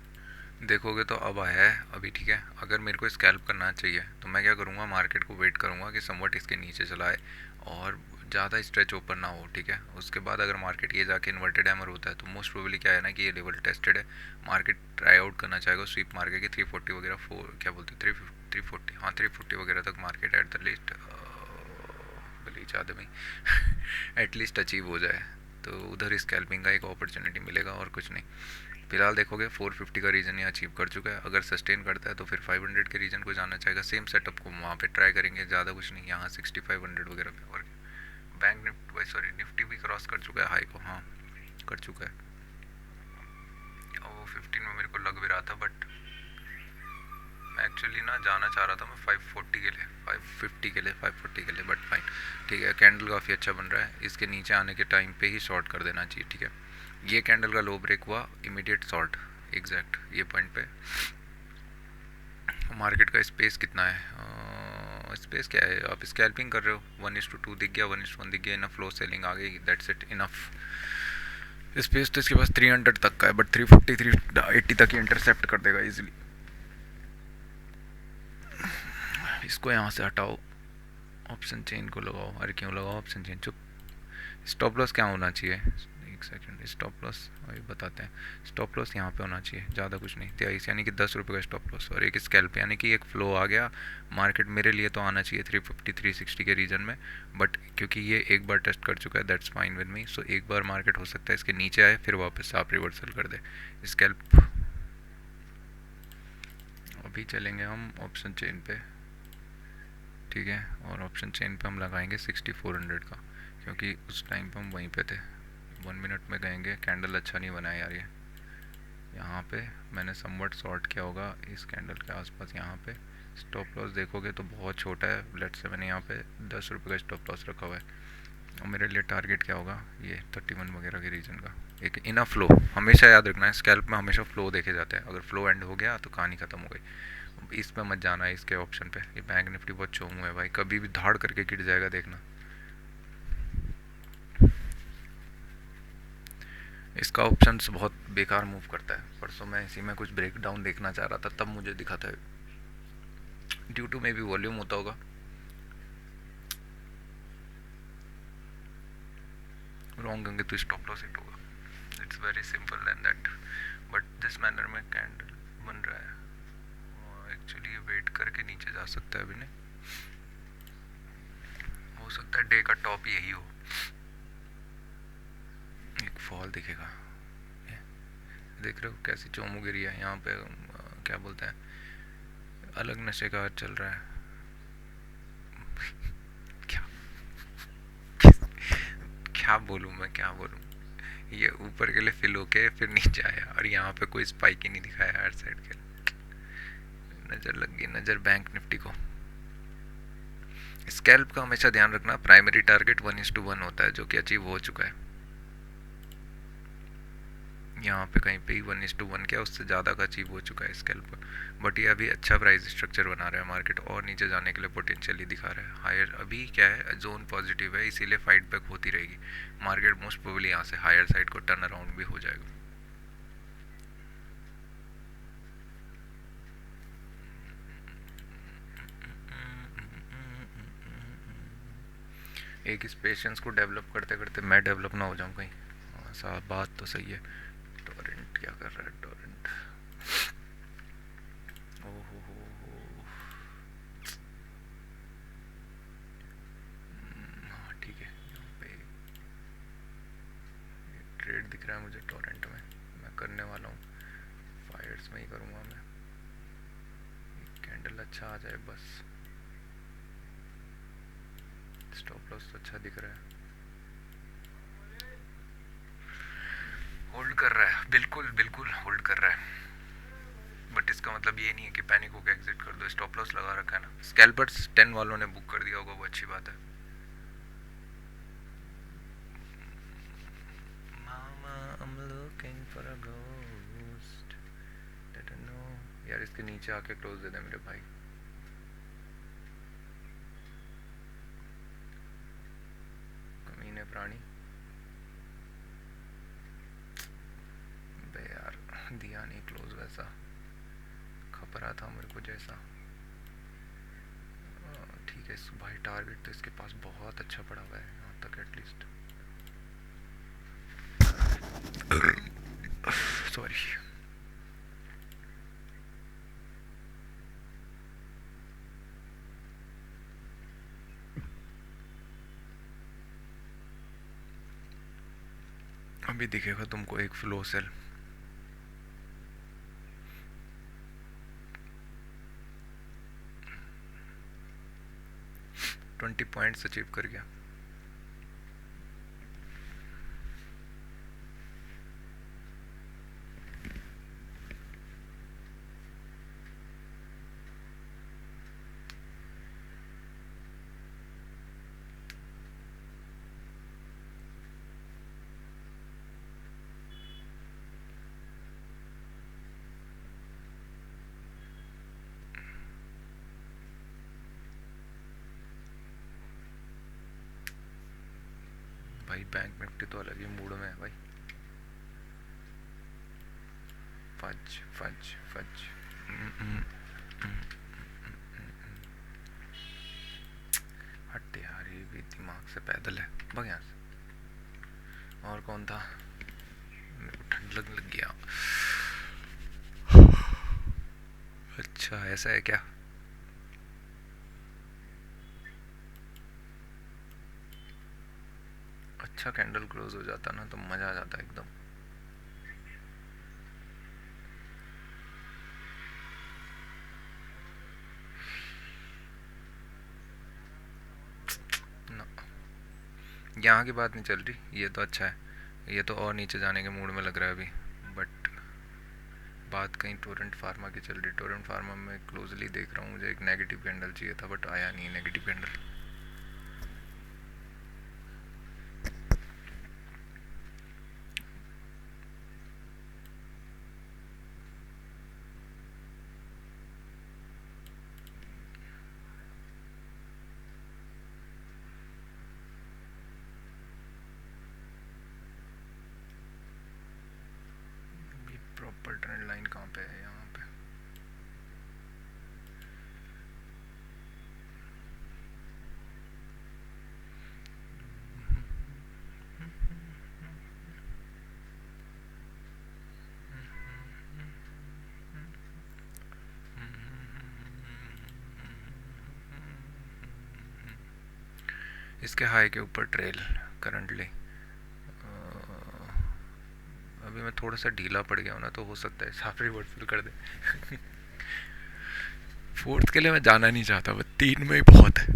[SPEAKER 1] देखोगे तो अब आया है अभी, ठीक है। अगर मेरे को स्कैल्प करना चाहिए तो मैं क्या करूँगा, मार्केट को वेट करूँगा कि समवट इसके नीचे चला आए, और ज़्यादा स्ट्रेच ओपन ना हो, ठीक है। उसके बाद अगर मार्केट ये जाके इन्वर्टेड हैमर होता है तो मोस्ट प्रोबेबली क्या है ना कि ये लेवल टेस्टेड है, मार्केट ट्राई आउट करना चाहेगा स्वीप मार्केट की 340 वगैरह, फोर क्या बोलते हैं 340, हाँ 340 वगैरह तक market at the list bleach आदमी एटलीस्ट अचीव हो जाए, तो उधर स्कैल्पिंग का एक अपॉर्चुनिटी मिलेगा और कुछ नहीं। फिलहाल देखोगे 450 का रीजन ये अचीव कर चुका है, अगर सस्टेन करता है तो फिर 500 के रीजन को जाना चाहेगा, सेम सेटअप को वहाँ पे ट्राई करेंगे, ज़्यादा कुछ नहीं, यहाँ 6500 वगैरह पे। और बैंक निफ्टी सॉरी निफ्टी भी क्रॉस कर चुका है हाई को, हाँ कर चुका है। वो 15 में मेरे को लग भी रहा था, बट मैं एक्चुअली ना जाना चाह रहा था मैं 540 के लिए, 550 के लिए, 540 के लिए, बट फाइन ठीक है। कैंडल काफ़ी अच्छा बन रहा है, इसके नीचे आने के टाइम पे ही शॉर्ट कर देना चाहिए, ठीक है। ये कैंडल का लो ब्रेक हुआ, इमीडिएट शॉर्ट, एग्जैक्ट ये पॉइंट पे। मार्केट का स्पेस कितना है, स्पेस क्या है, आप स्कैल्पिंग कर रहे हो, 1:2 दिख गया, 1:1 दिख गया, इनफ फ्लो सेलिंग आ गई, दैट्स इट, इनफ। स्पेस तो इसके पास 300 तक का है, बट 340 380 तक ही इंटरसेप्ट कर देगा इजीली। इसको यहाँ से हटाओ, ऑप्शन चेन को लगाओ, अरे क्यों लगाओ ऑप्शन चेन, चुप। स्टॉप लॉस क्या होना चाहिए, एक सेकंड, स्टॉप लॉस अभी बताते हैं। स्टॉप लॉस यहाँ पे होना चाहिए, ज़्यादा कुछ नहीं, 23 यानी कि 10 रुपये का स्टॉप लॉस, और एक स्कैल्प यानी कि एक फ्लो आ गया मार्केट, मेरे लिए तो आना चाहिए 350 360 के रीजन में, बट क्योंकि ये एक बार टेस्ट कर चुका है दैट्स फाइन विद मी। सो एक बार मार्केट हो सकता है इसके नीचे आए, फिर वापस आप रिवर्सल कर दे स्कैल्प। अभी चलेंगे हम ऑप्शन चेन पे, ठीक है, और ऑप्शन चेन पे हम लगाएंगे 6400 का, क्योंकि उस टाइम पे हम वहीं पे थे। 1 मिनट में गएंगे, कैंडल अच्छा नहीं बनाया यार ये, यहाँ पे मैंने समवट शॉर्ट किया होगा इस कैंडल के आसपास, यहाँ पे स्टॉप लॉस देखोगे तो बहुत छोटा है, लेट से मैंने यहाँ पे 10 रुपये का स्टॉप लॉस रखा हुआ है, और मेरे लिए टारगेट क्या होगा ये 31 वगैरह के रीजन का। एक इनफ फ्लो हमेशा याद रखना है, स्कैल्प में हमेशा फ्लो देखे जाते हैं, अगर फ्लो एंड हो गया तो कहानी खत्म हो गई। इस पे मत जाना है, इसके ऑप्शन पे, ये बैंक निफ्टी बहुत चोमू है भाई, कभी भी धाड़ करके गिर जाएगा देखना। इसका ऑप्शन बहुत बेकार मूव करता है, परसों मैं इसी में कुछ ब्रेक डाउन देखना चाह रहा था, तब मुझे दिखा था, ड्यू टू में भी वॉल्यूम होता होगा, रॉन्ग होंगे तो स्टॉप लॉस हिट होगा, it's very simple then that. But this manner में कैंडल बन रहा है, एक्चुअली ये वेट करके नीचे जा सकता है, अभी नहीं हो सकता है डे का टॉप यही हो, एक फॉल दिखेगा, देख रहे हो कैसी चोमू गिरी है यहाँ पे, क्या बोलते हैं, अलग नशे का चल रहा है क्या क्या बोलूँ मैं, क्या बोलूँ, ये ऊपर के लिए फिल होके फिर नीचे आया, और यहाँ पे कोई स्पाइक ही नहीं दिखाया हर साइड के, नज़र लग गई नज़र बैंक निफ्टी को। स्कैल्प का हमेशा ध्यान रखना, प्राइमरी टारगेट 1:1 होता है, जो कि अचीव हो चुका है, यहाँ पे कहीं पे ही 1:1 क्या उससे ज़्यादा का अचीव हो चुका है स्कैल्प, बट ये अभी अच्छा प्राइस स्ट्रक्चर बना रहा है मार्केट, और नीचे जाने के लिए पोटेंशियली दिखा रहा है हायर, अभी क्या है जोन पॉजिटिव है, इसीलिए फाइट बैक होती रहेगी मार्केट, मोस्ट प्रोबेबली यहाँ से हायर साइड को टर्न अराउंड भी हो जाएगा। एक इस पेशेंस को डेवलप करते करते मैं डेवलप ना हो जाऊँ कहीं, ऐसा बात तो सही है। टोरेंट क्या कर रहा है, टोरेंट, ओहो हाँ ठीक है, यहाँ पे ट्रेड दिख रहा है मुझे टोरेंट में, मैं करने वाला हूँ, फायर्स में ही करूँगा मैं, कैंडल अच्छा आ जाए बस, स्टॉप लॉस तो अच्छा दिख रहा है, होल्ड कर रहा है, बिल्कुल बिल्कुल होल्ड कर रहा है, बट इसका मतलब ये नहीं है कि पैनिक होकर एग्जिट कर दो, स्टॉप लॉस लगा रखा है ना, स्कैल्पर्स 10 वालों ने बुक कर दिया होगा, वो अच्छी बात है। Mama, I'm looking for a ghost that I know, यार इसके नीचे आके क्लोज दे दे मेरे भाई, कमीने प्राणी, बे यार दिया नहीं क्लोज, वैसा खप रहा था मेरे को जैसा, ठीक है भाई, टारगेट तो इसके पास बहुत अच्छा पड़ा हुआ है, यहाँ तक एटलीस्ट। सॉरी। अभी दिखेगा तुमको एक फ्लो सेल, 20 पॉइंट्स अचीव कर गया। भाई बैंक निफ्टी तो अलग ही मूड में है भाई। फज फज फज। हट यार, ये भी दिमाग से पैदल है, भाग यहाँ से। और कौन था? मेरे को ठंड लग गया। अच्छा ऐसा है क्या? अच्छा कैंडल क्लोज हो जाता ना तो मज़ा आ जाता एकदम। ना, यहाँ की बात नहीं चल रही, ये तो अच्छा है। ये तो और नीचे जाने के मूड में लग रहा है अभी, बट बात कहीं टोरेंट फार्मा की चल रही। टोरेंट फार्मा में क्लोजली देख रहा हूँ, मुझे एक नेगेटिव कैंडल चाहिए था बट आया नहीं negative candle. Proper trend line कहाँ पे है? यहाँ पे। इसके हाई के ऊपर ट्रेल करंटली। अभी मैं थोड़ा सा ढीला पड़ गया हूँ ना, तो हो सकता है साफ रिवर्सल कर दे। फोर्थ के लिए मैं जाना नहीं चाहता, बस 3 में ही बहुत है।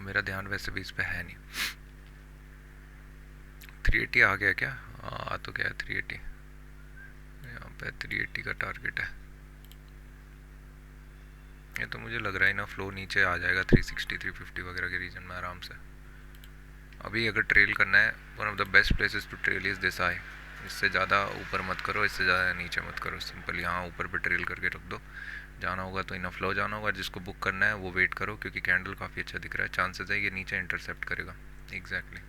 [SPEAKER 1] मेरा ध्यान वैसे भी इस पे है नहीं। 380 आ गया क्या? हाँ आ तो गया 380। यहाँ पे 380 का टारगेट है। ये तो मुझे लग रहा है ना फ्लो नीचे आ जाएगा 360 350 वगैरह के रीजन में आराम से। अभी अगर ट्रेल करना है, one of the best places to trail is this आई। इससे ज़्यादा ऊपर मत करो, इससे ज़्यादा नीचे मत करो, सिंपल यहाँ ऊपर पे ट्रेल करके रख दो। जाना होगा तो इनफ फ्लो जाना होगा, जिसको बुक करना है वो वेट करो, क्योंकि कैंडल काफ़ी अच्छा दिख रहा है, चांसेस है ये नीचे इंटरसेप्ट करेगा। एग्जैक्टली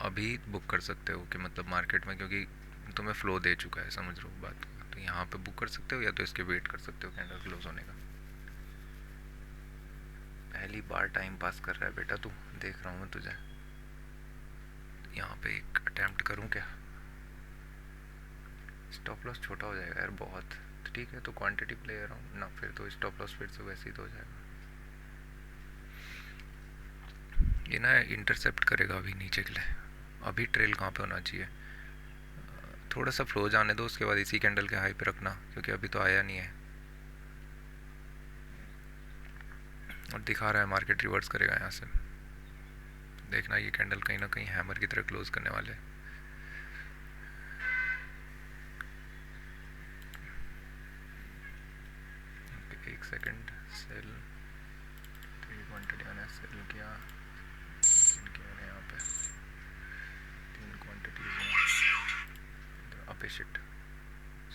[SPEAKER 1] अभी बुक कर सकते हो कि मतलब मार्केट में, क्योंकि तुम्हें फ्लो दे चुका है, समझ रहे हो बात को, तो यहाँ पे बुक कर सकते हो या तो इसके वेट कर सकते हो कैंडल क्लोज होने का। पहली बार टाइम पास कर रहा है बेटा तू, देख रहा हूँ मैं तुझे। यहाँ पे एक अटेम्प्ट करूँ क्या? स्टॉप लॉस छोटा हो जाएगा यार बहुत। तो ठीक है, तो क्वांटिटी प्ले कर रहा हूँ ना, फिर तो स्टॉप लॉस फिर से वैसे ही तो हो जाएगा। ये ना इंटरसेप्ट करेगा अभी नीचे के लिए। अभी ट्रेल कहाँ पे होना चाहिए? थोड़ा सा फ्लो जाने दो, उसके बाद इसी कैंडल के हाई पे रखना, क्योंकि अभी तो आया नहीं है और दिखा रहा है मार्केट रिवर्स करेगा यहाँ से। देखना ये कैंडल कहीं ना कहीं हैमर की तरह क्लोज करने वाले। एक सेकंड, सेल 3 क्वांटिटी मैंने सेल किया, मैंने यहाँ पे 3 क्वांटिटीज अपे शिट।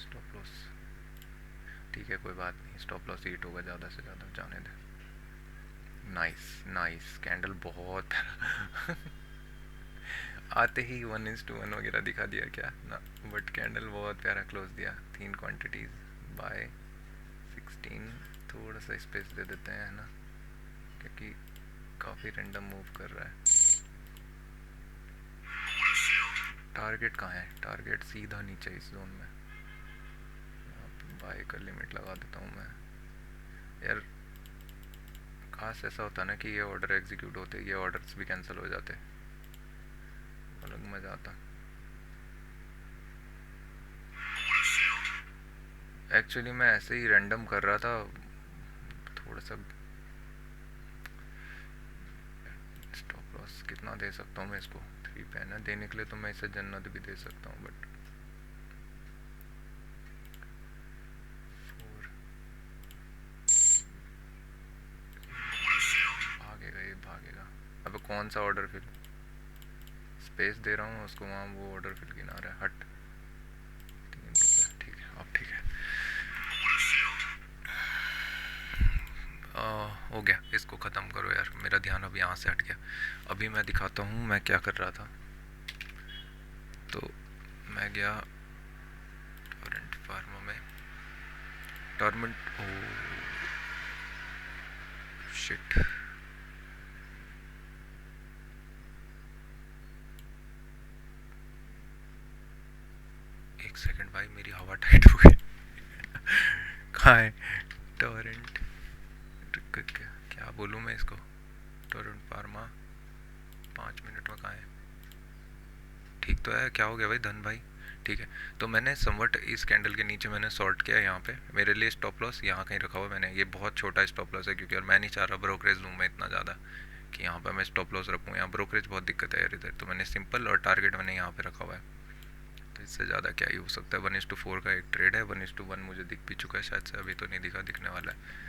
[SPEAKER 1] स्टॉप लॉस ठीक है, कोई बात नहीं, स्टॉप लॉस हीट होगा ज़्यादा से ज़्यादा, जाने दे। नाइस नाइस कैंडल बहुत आते ही 1:1 वगैरह दिखा दिया क्या ना, बट कैंडल बहुत प्यारा क्लोज दिया। 3 क्वांटिटीज बाय 15 थोड़ा सा स्पेस दे देते हैं, है ना, क्योंकि काफ़ी रैंडम मूव कर रहा है। टारगेट कहाँ है? टारगेट सीधा नीचे इस जोन में। यहाँ पे बाय का लिमिट लगा देता हूँ मैं यार। खास ऐसा होता है ना कि ये ऑर्डर एग्जीक्यूट होते, ये ऑर्डर्स भी कैंसिल हो जाते, अलग मज़ा आता। एक्चुअली मैं ऐसे ही रैंडम कर रहा था थोड़ा सा। स्टॉप लॉस कितना दे सकता हूँ मैं इसको? 3 पे है ना, देने के लिए तो मैं इसे जन्नत भी दे सकता हूँ, बट 4 भागेगा, ये भागेगा। अब कौन सा ऑर्डर फिल? स्पेस दे रहा हूँ उसको, वहाँ वो ऑर्डर फिल गिना रहा है। हट, 3 रुपये, ठीक है, अब ठीक है। हो गया, इसको ख़त्म करो यार, मेरा ध्यान अब यहाँ से हट गया। अभी मैं दिखाता हूँ मैं क्या कर रहा था। तो मैं गया टोरेंट फार्मा में, टॉर्मेंट, ओ शिट। एक सेकंड भाई, मेरी हवा टाइट हो गई। कहाँ है टोरेंट? क्या क्या बोलूँ मैं इसको? टोरेंट फार्मा 5 मिनट में कहाँ है? ठीक तो है, क्या हो गया भाई धन भाई? ठीक है, तो मैंने समवट इस कैंडल के नीचे मैंने सॉर्ट किया यहाँ पे। मेरे लिए स्टॉप लॉस यहाँ कहीं रखा हुआ मैंने, ये बहुत छोटा स्टॉप लॉस है क्योंकि, और मैं नहीं चाह रहा ब्रोकरेज लूँ मैं इतना ज़्यादा कि यहाँ पे मैं स्टॉप लॉस रखूँ। यहाँ ब्रोकरेज बहुत दिक्कत है यार इधर, तो मैंने सिंपल और टारगेट मैंने यहाँ पे रखा हुआ है। तो इससे ज़्यादा क्या ही हो सकता है। 1:4 का एक ट्रेड है, 1:1 मुझे दिख भी चुका है शायद से, अभी तो नहीं दिखा, दिखने वाला है।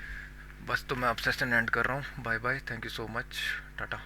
[SPEAKER 1] बस, तो मैं अब सेशन एंड कर रहा हूँ। Bye bye, thank you so much, Tata.